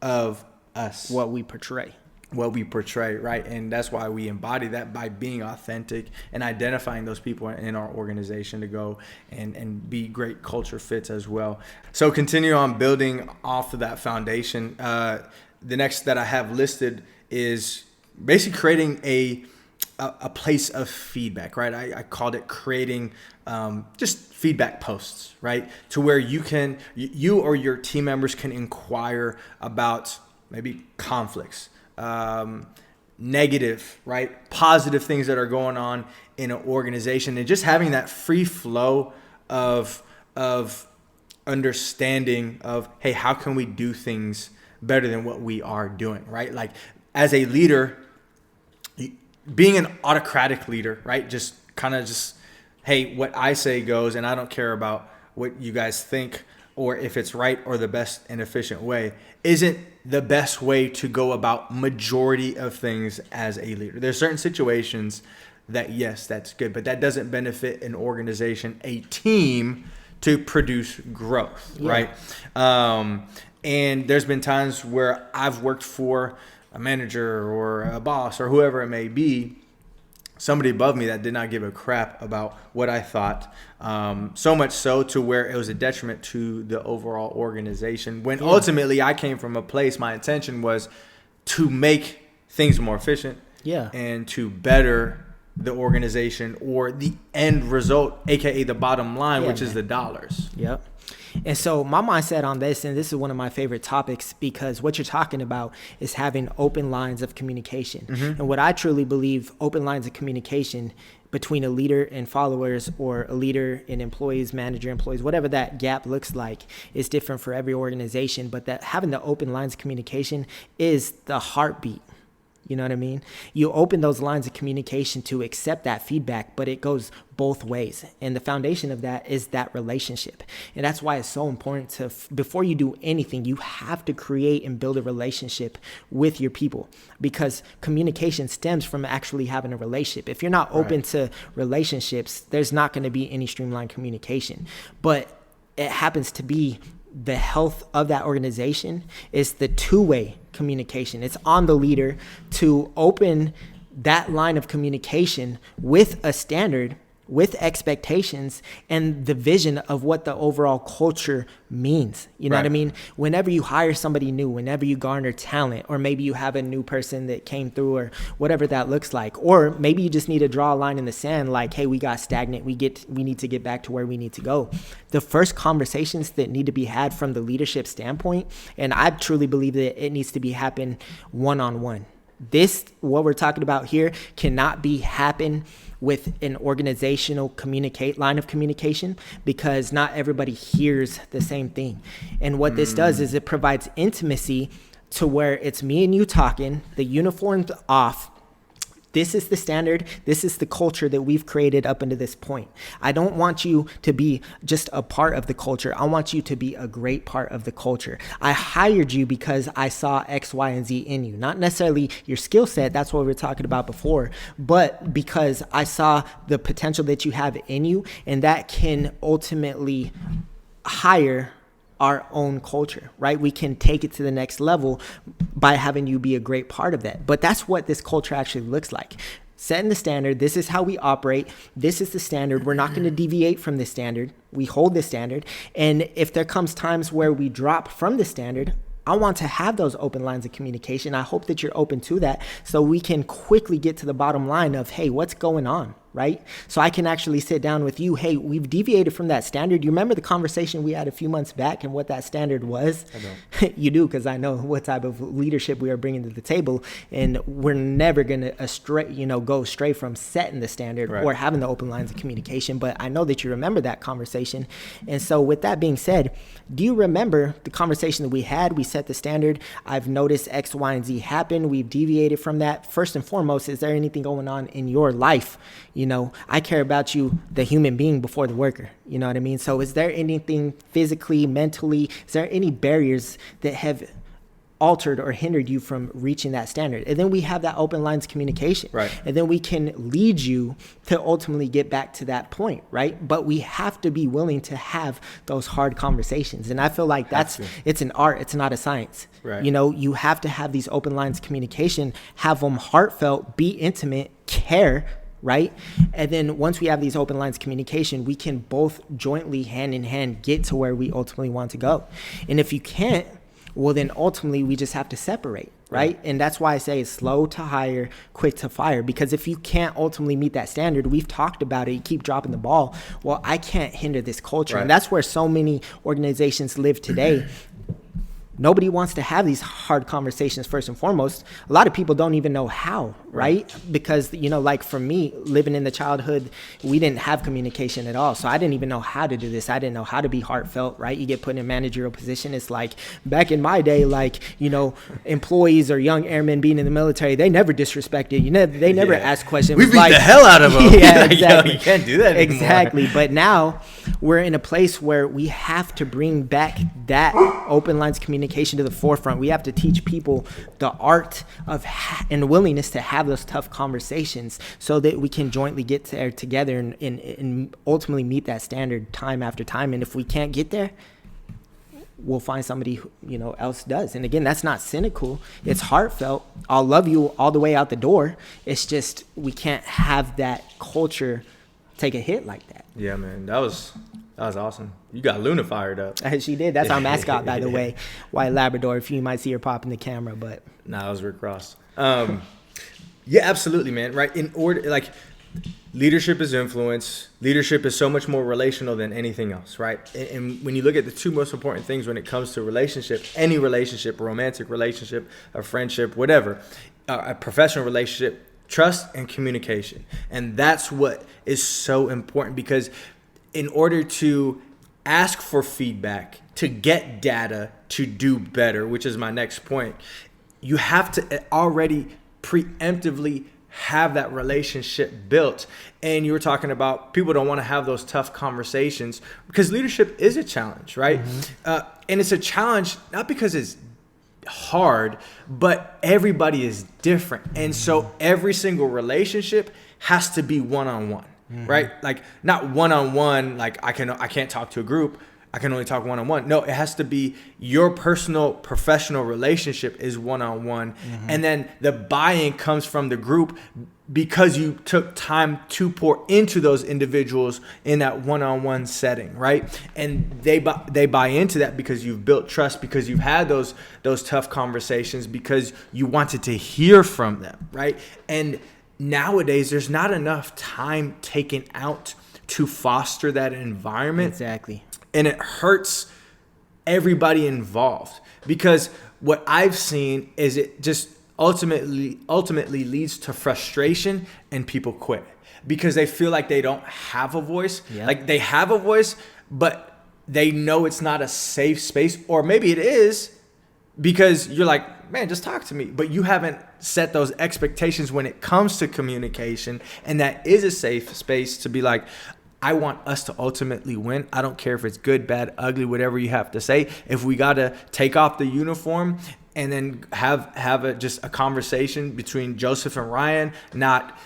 of us. What we portray. Right? And that's why we embody that by being authentic and identifying those people in our organization to go and be great culture fits as well. So continue on building off of that foundation. The next that I have listed is basically creating a place of feedback, right? I called it creating just feedback posts, right? To where you or your team members can inquire about maybe conflicts, negative, right? Positive things that are going on in an organization, and just having that free flow of understanding of, hey, how can we do things better than what we are doing, right? Like as a leader, being an autocratic leader, right? Just kind of hey, what I say goes, and I don't care about what you guys think or if it's right or the best and efficient way, isn't the best way to go about majority of things as a leader. There's certain situations that, yes, that's good, but that doesn't benefit an organization, a team, to produce growth, right? And there's been times where I've worked for a manager or a boss or whoever it may be, somebody above me that did not give a crap about what I thought, so much so to where it was a detriment to the overall organization. When ultimately I came from a place, my intention was to make things more efficient and to better the organization or the end result, aka the bottom line, which is the dollars. Yep. And so my mindset on this, and this is one of my favorite topics, because what you're talking about is having open lines of communication. And what I truly believe, open lines of communication between a leader and followers, or a leader and employees, manager, employees, whatever that gap looks like, is different for every organization. But that having the open lines of communication is the heartbeat. You know what I mean? You open those lines of communication to accept that feedback, but it goes both ways. And the foundation of that is that relationship. And that's why it's so important to, before you do anything, you have to create and build a relationship with your people, because communication stems from actually having a relationship. If you're not open to relationships, there's not going to be any streamlined communication. But it happens to be the health of that organization is the two-way communication. It's on the leader to open that line of communication with a standard, with expectations, and the vision of what the overall culture means. You know what I mean? Whenever you hire somebody new, whenever you garner talent, or maybe you have a new person that came through, or whatever that looks like, or maybe you just need to draw a line in the sand, like, hey, we got stagnant, we need to get back to where we need to go. The first conversations that need to be had from the leadership standpoint, and I truly believe that it needs to be happen one-on-one. This, what we're talking about here, cannot be happen with an organizational line of communication, because not everybody hears the same thing. And what this does is it provides intimacy to where it's me and you talking, the uniform's off. This is the standard. This is the culture that we've created up until this point. I don't want you to be just a part of the culture. I want you to be a great part of the culture. I hired you because I saw X, Y, and Z in you. Not necessarily your skill set. That's what we were talking about before. But because I saw the potential that you have in you, and that can ultimately hire our own culture, right? We can take it to the next level by having you be a great part of that. But that's what this culture actually looks like. Setting the standard. This is how we operate. This is the standard. We're not going to deviate from this standard. We hold this standard. And if there comes times where we drop from the standard, I want to have those open lines of communication. I hope that you're open to that, so we can quickly get to the bottom line of, hey, what's going on? right? So I can actually sit down with you. Hey, we've deviated from that standard. You remember the conversation we had a few months back and what that standard was? I don't. You do, because I know what type of leadership we are bringing to the table, and we're never going to go astray from setting the standard or having the open lines of communication. But I know that you remember that conversation. And so with that being said, do you remember the conversation that we had? We set the standard. I've noticed X, Y, and Z happen. We've deviated from that. First and foremost, is there anything going on in your life? I care about you, the human being, before the worker. You know what I mean? So is there anything physically, mentally, is there any barriers that have altered or hindered you from reaching that standard? And then we have that open lines of communication. Right. And then we can lead you to ultimately get back to that point, right? But we have to be willing to have those hard conversations. And I feel like it's an art, it's not a science. Right. You have to have these open lines of communication, have them heartfelt, be intimate, care, right? And then once we have these open lines of communication, we can both jointly, hand in hand, get to where we ultimately want to go. And if you can't, well, then ultimately we just have to separate, right? And that's why I say it's slow to hire, quick to fire. Because if you can't ultimately meet that standard, we've talked about it, you keep dropping the ball. Well, I can't hinder this culture. Right. And that's where so many organizations live today. Nobody wants to have these hard conversations first and foremost. A lot of people don't even know how, right? Because, like for me, living in the childhood, we didn't have communication at all. So I didn't even know how to do this. I didn't know how to be heartfelt, right? You get put in a managerial position. It's like back in my day, employees or young airmen being in the military, they never disrespected. They never asked questions. We beat the hell out of them. Yeah, exactly. You can't do that anymore. Exactly. But now we're in a place where we have to bring back that open lines of communication to the forefront. We have to teach people the art of and willingness to have those tough conversations so that we can jointly get there together and ultimately meet that standard time after time. And if we can't get there, we'll find somebody who, else does. And again, that's not cynical. It's heartfelt. I'll love you all the way out the door. It's just we can't have that culture take a hit like that. Yeah, man. That was awesome. You got Luna fired up. She did. That's our mascot, by the way. White Labrador, if you might see her pop in the camera, but. Nah, that was Rick Ross. Yeah, absolutely, man. Right. In order, leadership is influence. Leadership is so much more relational than anything else, right? And when you look at the two most important things when it comes to relationship, any relationship, a romantic relationship, a friendship, whatever, a professional relationship, trust and communication. And that's what is so important, because in order to ask for feedback, to get data, to do better, which is my next point, you have to already preemptively have that relationship built. And you were talking about people don't want to have those tough conversations because leadership is a challenge, right? Mm-hmm. And it's a challenge not because it's hard, but everybody is different. And so every single relationship has to be one-on-one. Mm-hmm. Right? Like not one-on-one, like I can't talk to a group. I can only talk one-on-one. No, it has to be your personal professional relationship is one-on-one. Mm-hmm. And then the buy-in comes from the group because you took time to pour into those individuals in that one-on-one setting, right? And they buy into that because you've built trust, because you've had those tough conversations, because you wanted to hear from them, right? And nowadays, there's not enough time taken out to foster that environment. Exactly. And it hurts everybody involved, because what I've seen is it just ultimately leads to frustration and people quit because they feel like they don't have a voice. Yep. Like they have a voice, but they know it's not a safe space, or maybe it is because you're like, man, just talk to me. But you haven't set those expectations when it comes to communication. And that is a safe space to be like, I want us to ultimately win. I don't care if it's good, bad, ugly, whatever you have to say. If we got to take off the uniform and then have just a conversation between Joesph and Ryan, not,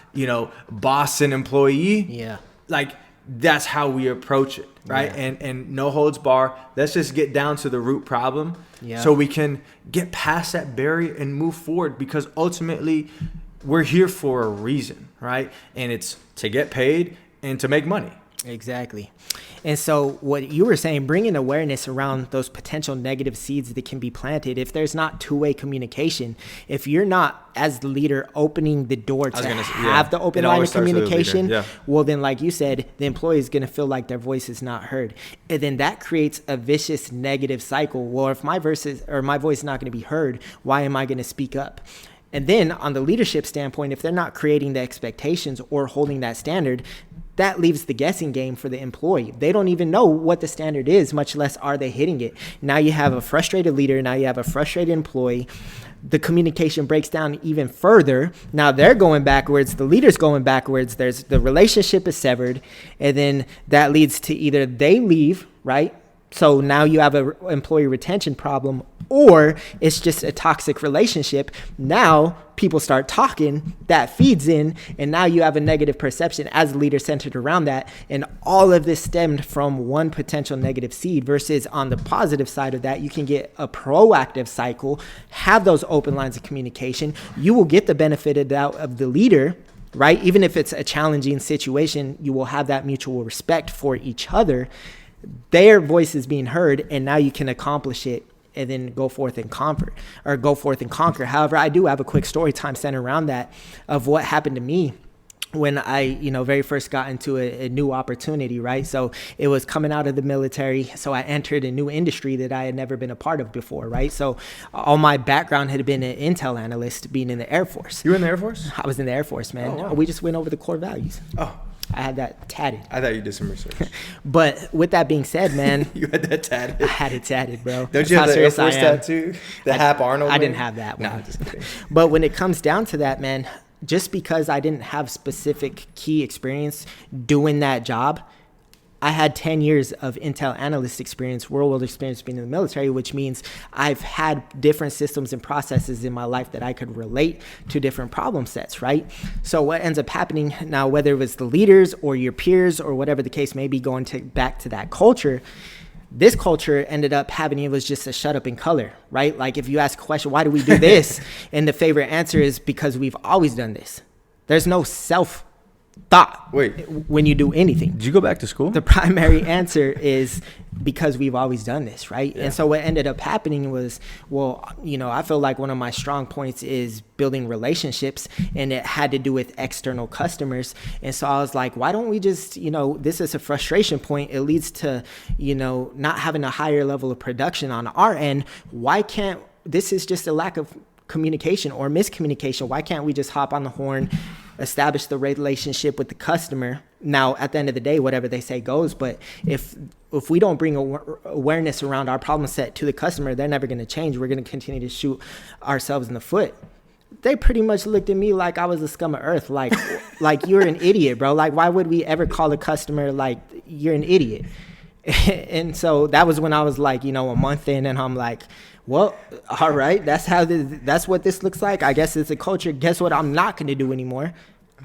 boss and employee. Yeah. Like that's how we approach it. Right. Yeah. And no holds bar. Let's just get down to the root problem. Yeah. So we can get past that barrier and move forward, because ultimately we're here for a reason. Right. And it's to get paid and to make money. Exactly. And so what you were saying, bringing awareness around those potential negative seeds that can be planted, if there's not two-way communication, if you're not, as the leader, opening the door to have the open line of communication, well, then like you said, the employee is going to feel like their voice is not heard. And then that creates a vicious negative cycle. Well, if my voice is not going to be heard, why am I going to speak up? And then on the leadership standpoint, if they're not creating the expectations or holding that standard, that leaves the guessing game for the employee. They don't even know what the standard is, much less are they hitting it. Now you have a frustrated leader. Now you have a frustrated employee. The communication breaks down even further. Now they're going backwards. The leader's going backwards. The relationship is severed. And then that leads to either they leave, right? So now you have an employee retention problem, or it's just a toxic relationship. Now people start talking, that feeds in, and now you have a negative perception as a leader centered around that. And all of this stemmed from one potential negative seed, versus on the positive side of that, you can get a proactive cycle, have those open lines of communication. You will get the benefit of the leader, right? Even if it's a challenging situation, you will have that mutual respect for each other. Their voice is being heard, and now you can accomplish it and then go forth and conquer. However, I do have a quick story time centered around that of what happened to me when I, very first got into a new opportunity, right? So it was coming out of the military. So I entered a new industry that I had never been a part of before, right? So all my background had been an intel analyst, being in the Air Force. You were in the Air Force? I was in the Air Force, man. Oh, wow. We just went over the core values. Oh. I had that tatted. I thought you did some research. But with that being said, man. You had that tatted? I had it tatted, bro. Don't you have the Air Force tattoo? The Hap Arnold? I didn't have that one. No, just kidding. But when it comes down to that, man, just because I didn't have specific key experience doing that job, I had 10 years of intel analyst experience, real world experience being in the military, which means I've had different systems and processes in my life that I could relate to different problem sets, right? So what ends up happening now, whether it was the leaders or your peers or whatever the case may be, going back to that culture, this culture ended up having, it was just a shut up in color, right? Like if you ask a question, why do we do this? And the favorite answer is because we've always done this. There's no self thought when you do anything. Did you go back to school? The primary answer is because we've always done this, right? Yeah. And so what ended up happening was, I feel like one of my strong points is building relationships, and it had to do with external customers. And so I was like, why don't we just, this is a frustration point. It leads to, not having a higher level of production on our end. Why can't, this is just a lack of communication or miscommunication. Why can't we just hop on the horn, establish the relationship with the customer? Now, at the end of the day, whatever they say goes. But if we don't bring awareness around our problem set to the customer, they're never going to change. We're going to continue to shoot ourselves in the foot. They pretty much looked at me like I was the scum of earth. Like you're an idiot, bro. Like, why would we ever call a customer like you're an idiot? And so that was when I was like, a month in, and I'm like, well, all right, that's what this looks like. I guess it's a culture. Guess what I'm not going to do anymore?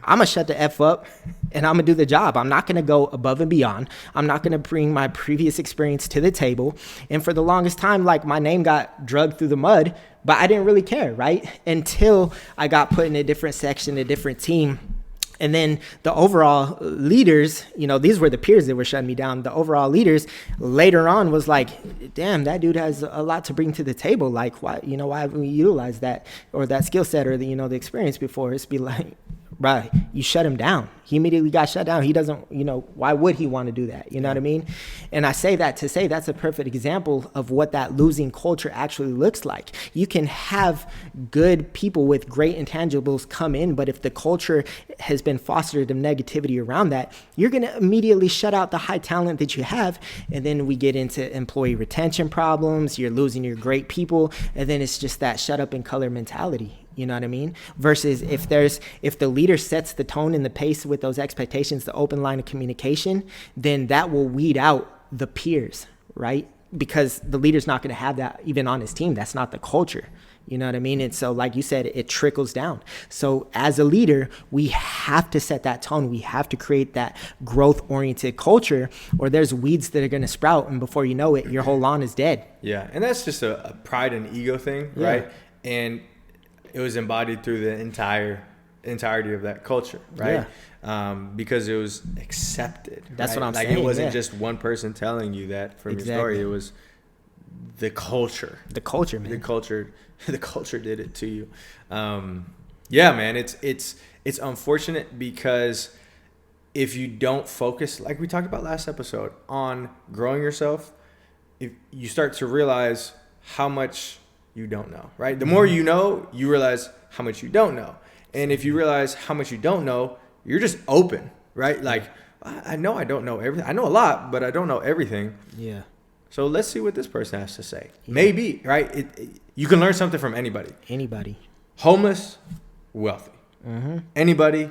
I'm going to shut the F up, and I'm going to do the job. I'm not going to go above and beyond. I'm not going to bring my previous experience to the table. And for the longest time, like, my name got dragged through the mud, but I didn't really care, right? Until I got put in a different section, a different team. And then the overall leaders, these were the peers that were shutting me down. The overall leaders later on was like, damn, that dude has a lot to bring to the table. Like, why haven't we utilized that or that skill set or the experience before? It's be like, right, you shut him down. He immediately got shut down. He doesn't, why would he want to do that? You know what I mean? And I say that to say that's a perfect example of what that losing culture actually looks like. You can have good people with great intangibles come in, but if the culture has been fostered of negativity around that, you're going to immediately shut out the high talent that you have. And then we get into employee retention problems. You're losing your great people. And then it's just that shut up and color mentality. You know what I mean? Versus if the leader sets the tone and the pace with those expectations, the open line of communication, then that will weed out the peers, right? Because the leader's not going to have that even on his team. That's not the culture. You know what I mean? And so, like you said, it trickles down. So as a leader, we have to set that tone. We have to create that growth-oriented culture, or there's weeds that are going to sprout, and before you know it, your whole lawn is dead. Yeah, and that's just a pride and ego thing, right? And it was embodied through the entire entirety of that culture, right? Because it was accepted. That's right? what I'm like saying. It wasn't just one person telling you that from your story. It was the culture. The culture, man. The culture did it to you. Yeah, man. It's unfortunate because if you don't focus, like we talked about last episode, on growing yourself, if you start to realize how much you don't know, right? The more you know, you realize how much you don't know. And if you realize how much you don't know, you're just open, right? Like, I know I don't know everything. I know a lot, but I don't know everything. Yeah. So let's see what this person has to say. Yeah. Maybe, right? You can learn something from anybody. Homeless, wealthy. Anybody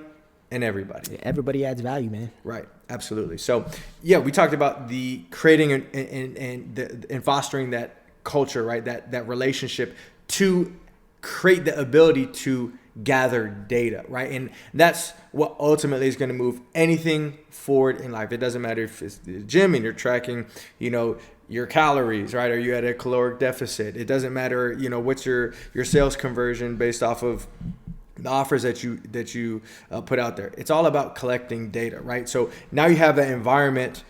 and everybody. Everybody adds value, man. Right. Absolutely. So, yeah, we talked about the creating and fostering that culture, right? That relationship to create the ability to gather data, right? And that's what ultimately is going to move anything forward in life. It doesn't matter if it's the gym and you're tracking, your calories, right? Are you at a caloric deficit? It doesn't matter, what's your sales conversion based off of the offers that you put out there. It's all about collecting data, right? So now you have an environment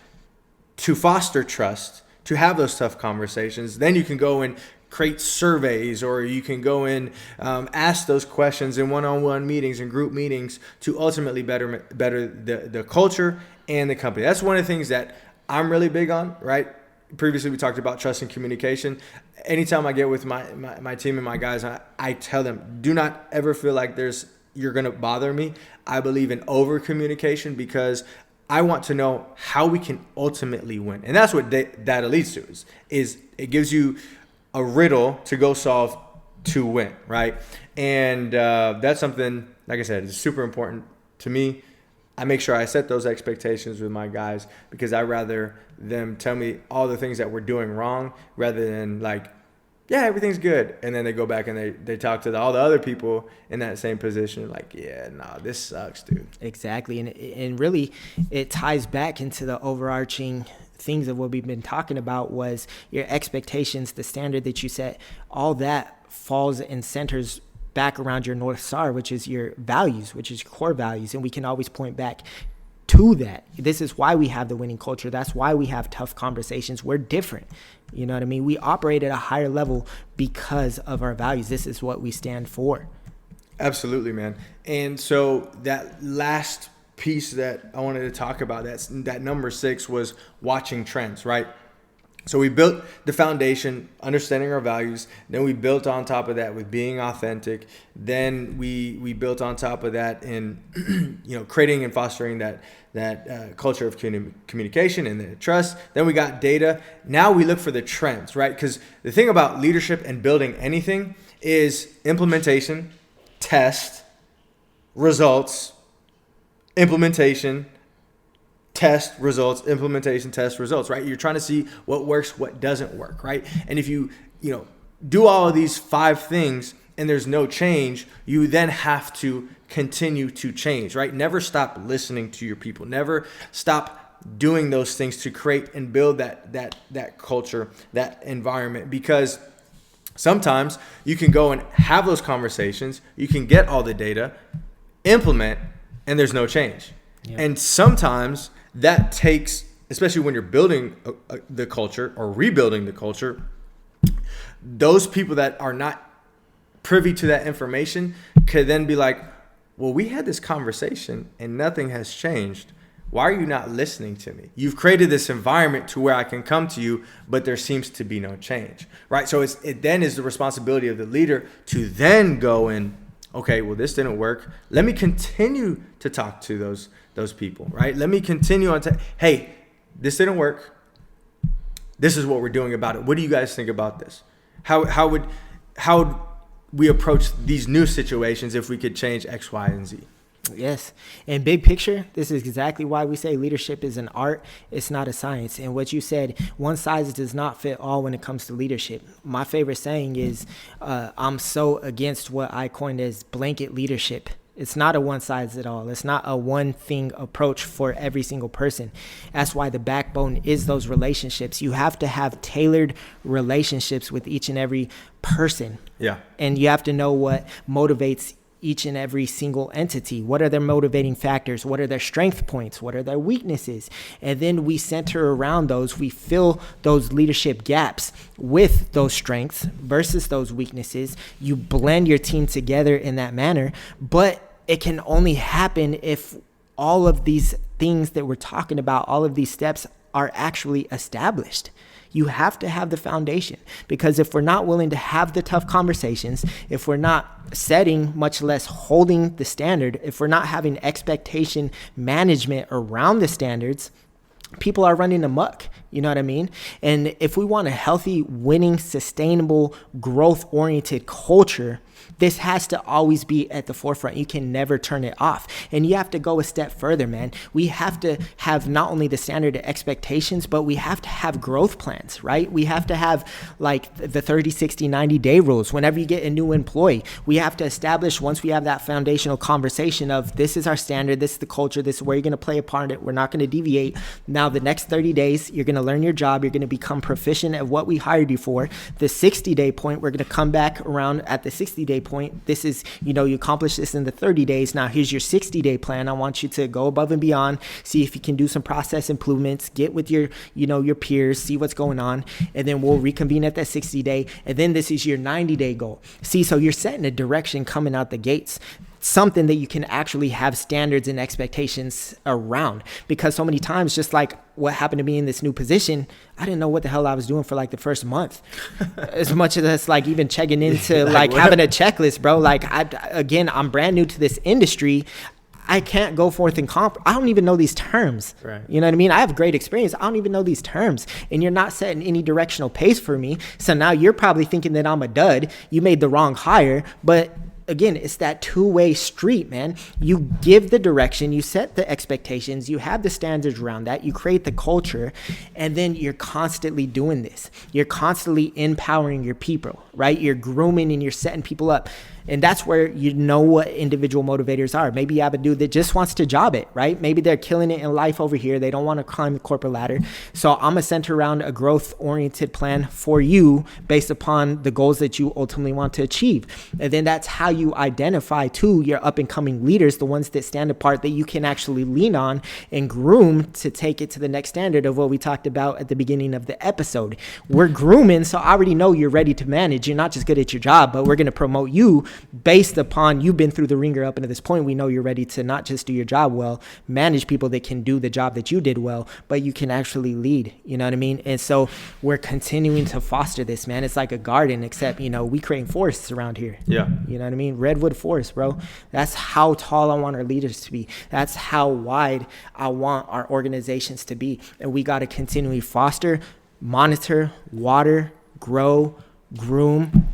to foster trust, to have those tough conversations. Then you can go and create surveys, or you can go and ask those questions in one-on-one meetings and group meetings to ultimately better the culture and the company. That's one of the things that I'm really big on, right? Previously, we talked about trust and communication. Anytime I get with my team and my guys, I tell them, do not ever feel like you're going to bother me. I believe in over communication because I want to know how we can ultimately win. And that's what data leads to is it gives you a riddle to go solve to win, right? And that's something, like I said, is super important to me. I make sure I set those expectations with my guys because I'd rather them tell me all the things that we're doing wrong rather than like, yeah, everything's good. And then they go back and they talk to all the other people in that same position like, yeah, nah, this sucks, dude. Exactly. And really it ties back into the overarching things of what we've been talking about was your expectations, the standard that you set, all that falls and centers back around your North Star, which is your values, which is your core values. And we can always point back to that. This is why we have the winning culture. That's why we have tough conversations. We're different. You know what I mean? We operate at a higher level because of our values. This is what we stand for. Absolutely, man. And so that last piece that I wanted to talk about, that number 6 was watching trends, right? So we built the foundation, understanding our values. Then we built on top of that with being authentic. Then we built on top of that in, creating and fostering that culture of communication and the trust. Then we got data. Now we look for the trends, right? Because the thing about leadership and building anything is implementation, test, results, implementation, test, results, implementation, test, results, right? You're trying to see what works, what doesn't work, right? And if you do all of these 5 things and there's no change, you then have to continue to change, right? Never stop listening to your people. Never stop doing those things to create and build that culture, that environment, because sometimes you can go and have those conversations, you can get all the data, implement, and there's no change. Yeah. And sometimes that takes, especially when you're building the culture or rebuilding the culture, those people that are not privy to that information could then be like, well, we had this conversation and nothing has changed. Why are you not listening to me? You've created this environment to where I can come to you, but there seems to be no change, right? So it then is the responsibility of the leader to then go and, okay, well, this didn't work. Let me continue to talk to those people, right? Let me continue on to, hey, this didn't work. This is what we're doing about it. What do you guys think about this? How would we approach these new situations if we could change X, Y, and Z? Yes. And big picture, this is exactly why we say leadership is an art. It's not a science. And what you said, one size does not fit all when it comes to leadership. My favorite saying is, I'm so against what I coined as blanket leadership. It's not a one size at all. It's not a one thing approach for every single person. That's why the backbone is those relationships. You have to have tailored relationships with each and every person. Yeah. And you have to know what motivates each and every single entity. What are their motivating factors? What are their strength points? What are their weaknesses? And then we center around those. We fill those leadership gaps with those strengths versus those weaknesses. You blend your team together in that manner, but it can only happen if all of these things that we're talking about, all of these steps are actually established. You have to have the foundation, because if we're not willing to have the tough conversations, if we're not setting, much less holding the standard, if we're not having expectation management around the standards, people are running amok. You know what I mean? And if we want a healthy, winning, sustainable, growth-oriented culture, this has to always be at the forefront. You can never turn it off. And you have to go a step further, man. We have to have not only the standard expectations, but we have to have growth plans, right? We have to have like the 30, 60, 90-day rules. Whenever you get a new employee, we have to establish, once we have that foundational conversation of this is our standard, this is the culture, this is where you're going to play a part in it, we're not going to deviate. Now, the next 30 days, you're going to learn your job. You're going to become proficient at what we hired you for. The 60-day point, we're going to come back around at the 60-day point. This is, you accomplish this in the 30 days. Now here's your 60-day plan. I want you to go above and beyond, see if you can do some process improvements, get with your, your peers, see what's going on. And then we'll reconvene at that 60-day. And then this is your 90-day goal. See, so you're setting a direction coming out the gates, something that you can actually have standards and expectations around. Because so many times, just like what happened to me in this new position, I didn't know what the hell I was doing for like the first month. As much as that's like even checking into like having a checklist, bro. Like I'm brand new to this industry. I can't go forth and I don't even know these terms. Right. You know what I mean? I have great experience. I don't even know these terms. And you're not setting any directional pace for me. So now you're probably thinking that I'm a dud. You made the wrong hire. But again, it's that two-way street, man. You give the direction, you set the expectations, you have the standards around that, you create the culture, and then you're constantly doing this. You're constantly empowering your people, right? You're grooming and you're setting people up. And that's where you know what individual motivators are. Maybe you have a dude that just wants to job it, right? Maybe they're killing it in life over here. They don't want to climb the corporate ladder. So I'm going to center around a growth-oriented plan for you based upon the goals that you ultimately want to achieve. And then that's how you identify, too, your up-and-coming leaders, the ones that stand apart that you can actually lean on and groom to take it to the next standard of what we talked about at the beginning of the episode. We're grooming, so I already know you're ready to manage. You're not just good at your job, but we're going to promote you based upon you've been through the ringer up into this point. We know you're ready to not just do your job well, manage people that can do the job that you did well, but you can actually lead, you know what I mean? And so we're continuing to foster this, man. It's like a garden, except, we create forests around here. Yeah. You know what I mean? Redwood forest, bro. That's how tall I want our leaders to be. That's how wide I want our organizations to be. And we got to continually foster, monitor, water, grow, groom.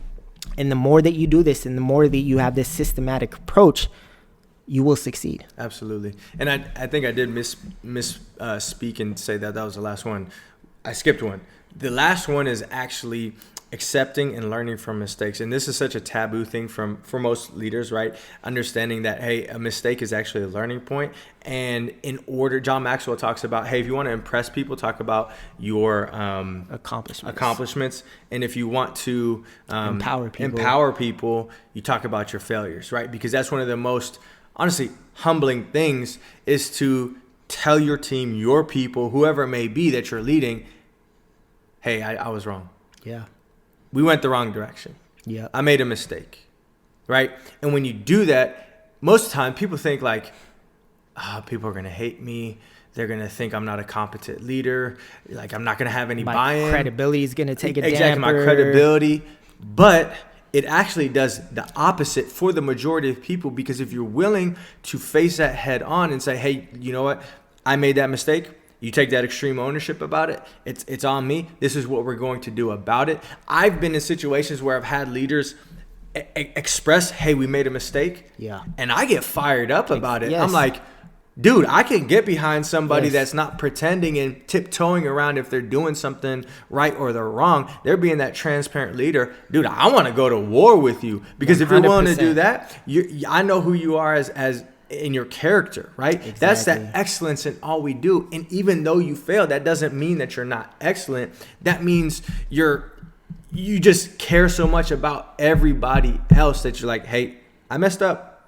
And the more that you do this and the more that you have this systematic approach, you will succeed. Absolutely. And I think I did speak and say that was the last one. I skipped one. The last one is actually accepting and learning from mistakes. And this is such a taboo thing for most leaders, right? Understanding that, hey, a mistake is actually a learning point. And John Maxwell talks about, hey, if you want to impress people, talk about your accomplishments. And if you want to empower people, you talk about your failures, right? Because that's one of the most, honestly, humbling things is to tell your team, your people, whoever it may be that you're leading, hey, I was wrong. Yeah. We went the wrong direction. Yeah. I made a mistake, right? And when you do that, most of the time people think like, people are going to hate me. They're going to think I'm not a competent leader. Like I'm not going to have any buy-in. My credibility is going to take a damper. Exactly, my credibility. But it actually does the opposite for the majority of people, because if you're willing to face that head on and say, hey, you know what? I made that mistake. You take that extreme ownership about it. It's on me. This is what we're going to do about it. I've been in situations where I've had leaders express, hey, we made a mistake. Yeah. And I get fired up about it. Yes. I'm like, dude, I can get behind somebody that's not pretending and tiptoeing around if they're doing something right or they're wrong. They're being that transparent leader. Dude, I want to go to war with you, because 100%. If you're willing to do that, I know who you are as in your character, right? Exactly. That's that excellence in all we do. And even though you fail, that doesn't mean that you're not excellent. That means you just care so much about everybody else that you're like, hey, I messed up.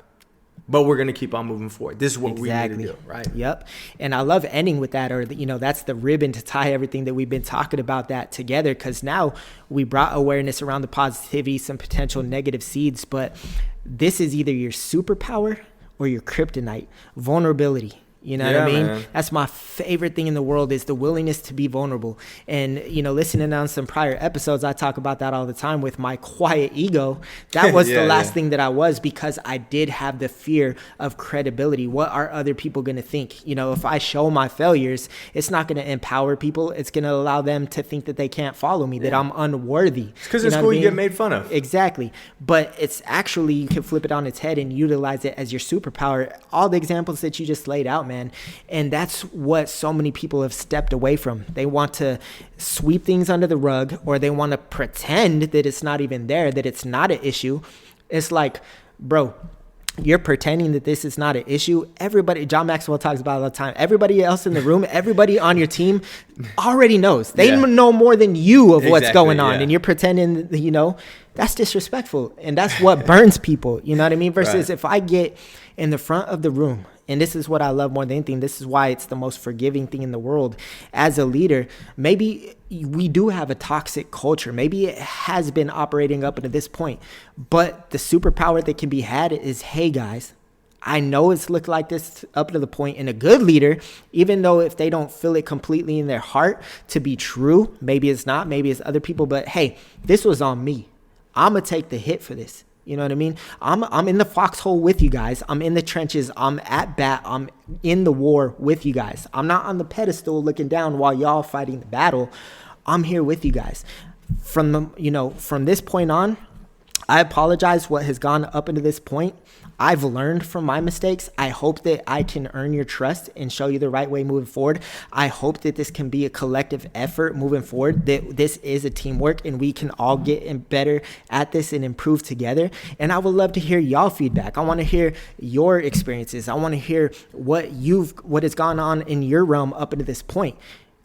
but we're going to keep on moving forward. This is what we need to do, right? Yep. And I love ending with that, or, that's the ribbon to tie everything that we've been talking about that together, because now we brought awareness around the positivity, some potential negative seeds, but this is either your superpower or your kryptonite, vulnerability. You know what I mean? Man. That's my favorite thing in the world, is the willingness to be vulnerable. And, listening on some prior episodes, I talk about that all the time with my quiet ego. That was the last thing that I was, because I did have the fear of credibility. What are other people going to think? If I show my failures, it's not going to empower people. It's going to allow them to think that they can't follow me, that I'm unworthy. It's because in school you get made fun of. Exactly. But it's actually, you can flip it on its head and utilize it as your superpower. All the examples that you just laid out, man. And that's what so many people have stepped away from. They want to sweep things under the rug, or they want to pretend that it's not even there, that it's not an issue. It's like, bro, you're pretending that this is not an issue. Everybody, John Maxwell talks about it all the time. Everybody else in the room, everybody on your team already knows. They know more than you of what's going on. And you're pretending, that's disrespectful. And that's what burns people. You know what I mean? Versus if I get in the front of the room, and this is what I love more than anything. This is why it's the most forgiving thing in the world. As a leader, maybe we do have a toxic culture. Maybe it has been operating up until this point. But the superpower that can be had is, hey, guys, I know it's looked like this up to the point. And a good leader, even though if they don't feel it completely in their heart to be true, maybe it's not, maybe it's other people. But, hey, this was on me. I'm going to take the hit for this. You know what I mean? I'm in the foxhole with you guys. I'm in the trenches. I'm at bat. I'm in the war with you guys. I'm not on the pedestal looking down while y'all fighting the battle. I'm here with you guys. From this point on, I apologize what has gone up into this point. I've learned from my mistakes. I hope that I can earn your trust and show you the right way moving forward. I hope that this can be a collective effort moving forward, that this is a teamwork and we can all get better at this and improve together. And I would love to hear y'all feedback. I want to hear your experiences. I want to hear what has gone on in your realm up into this point.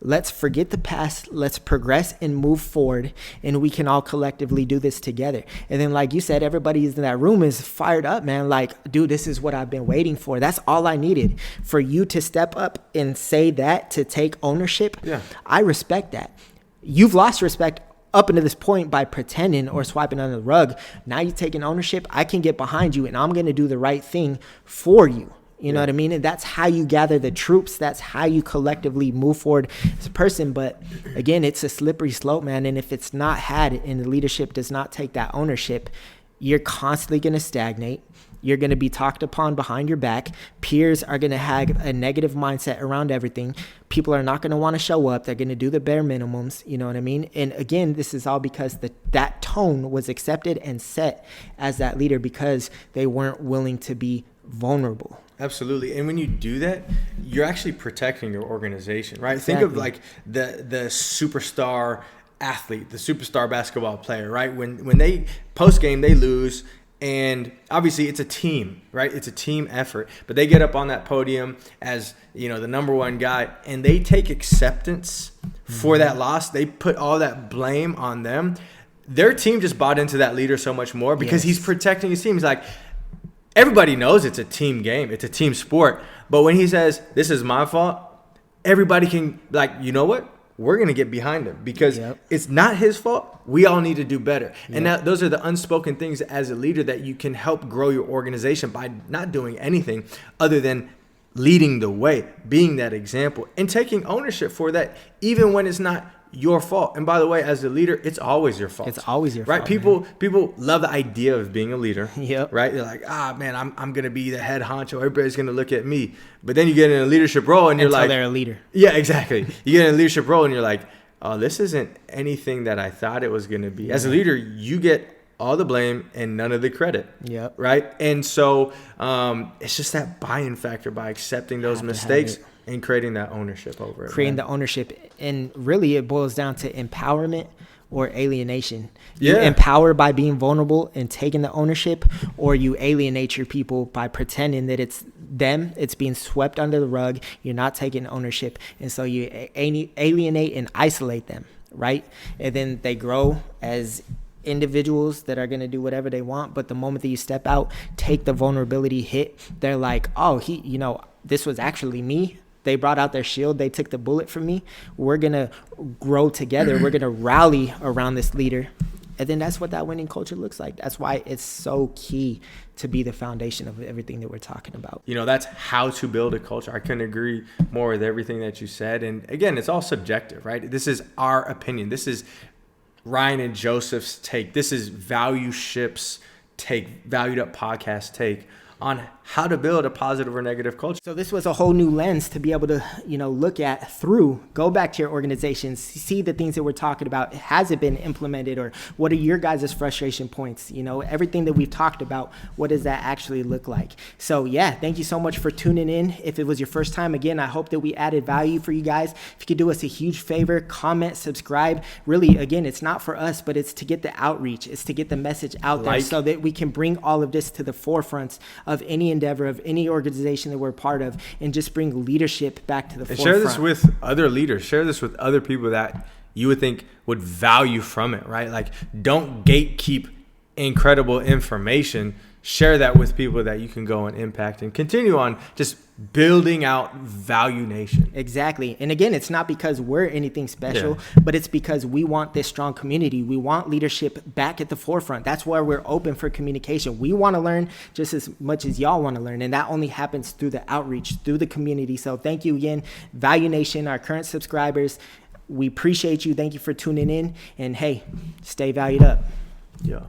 Let's forget the past. Let's progress and move forward, and we can all collectively do this together. And then, like you said, everybody in that room is fired up, man. Like, dude, this is what I've been waiting for. That's all I needed. For you to step up and say that, to take ownership, I respect that. You've lost respect up until this point by pretending or swiping under the rug. Now you're taking ownership. I can get behind you, and I'm going to do the right thing for you. You know what I mean? And that's how you gather the troops. That's how you collectively move forward as a person. But again, it's a slippery slope, man. And if it's not had and the leadership does not take that ownership, you're constantly going to stagnate. You're going to be talked upon behind your back. Peers are going to have a negative mindset around everything. People are not going to want to show up. They're going to do the bare minimums. You know what I mean? And again, this is all because that tone was accepted and set as that leader, because they weren't willing to be vulnerable. Absolutely. And when you do that, you're actually protecting your organization, right? Exactly. Think of like the superstar athlete, the superstar basketball player, right? When they post-game, they lose, and obviously it's a team, right? It's a team effort. But they get up on that podium as, the number one guy, and they take acceptance for that loss. They put all that blame on them. Their team just bought into that leader so much more because he's protecting his team. He's like, everybody knows it's a team game. It's a team sport. But when he says, this is my fault, everybody can, like, you know what? We're going to get behind him because it's not his fault. We all need to do better. And those are the unspoken things as a leader that you can help grow your organization by not doing anything other than leading the way, being that example, and taking ownership for that, even when it's not your fault. And by the way, as a leader, it's always your fault. It's always your fault. Right? People love the idea of being a leader. Right? They're like, man, I'm gonna be the head honcho. Everybody's gonna look at me. But then you get in a leadership role and you're like, they're a leader. Yeah, exactly. You get in a leadership role and you're like, oh, this isn't anything that I thought it was gonna be. As a leader, you get all the blame and none of the credit. Right? And so it's just that buy-in factor by accepting those mistakes and creating that ownership over it. Creating the ownership. And really it boils down to empowerment or alienation. You empower by being vulnerable and taking the ownership, or you alienate your people by pretending that it's them, it's being swept under the rug, you're not taking ownership. And so you alienate and isolate them, right? And then they grow as individuals that are going to do whatever they want, but the moment that you step out, take the vulnerability hit, they're like, oh, this was actually me. They brought out their shield. They took the bullet for me. We're going to grow together. We're going to rally around this leader. And then that's what that winning culture looks like. That's why it's so key to be the foundation of everything that we're talking about. That's how to build a culture. I couldn't agree more with everything that you said. And again, it's all subjective, right? This is our opinion. This is Ryan and Joseph's take. This is Value Ship's take, Valued Up Podcast take on how to build a positive or negative culture. So this was a whole new lens to be able to, look at through, go back to your organizations, see the things that we're talking about. Has it been implemented, or what are your guys' frustration points? Everything that we've talked about, what does that actually look like? So yeah, thank you so much for tuning in. If it was your first time, again, I hope that we added value for you guys. If you could do us a huge favor, comment, subscribe. Really, again, it's not for us, but it's to get the outreach. It's to get the message out there so that we can bring all of this to the forefront of any endeavor, of any organization that we're part of, and just bring leadership back to the forefront. Share this with other leaders. Share this with other people that you would think would value from it, right? Like, don't gatekeep incredible information. Share that with people that you can go and impact, and continue on just building out Value Nation. Exactly. And again, it's not because we're anything special, but it's because we want this strong community. We want leadership back at the forefront. That's why we're open for communication. We want to learn just as much as y'all want to learn. And that only happens through the outreach, through the community. So thank you again, Value Nation, our current subscribers. We appreciate you. Thank you for tuning in. And hey, stay valued up. Yeah.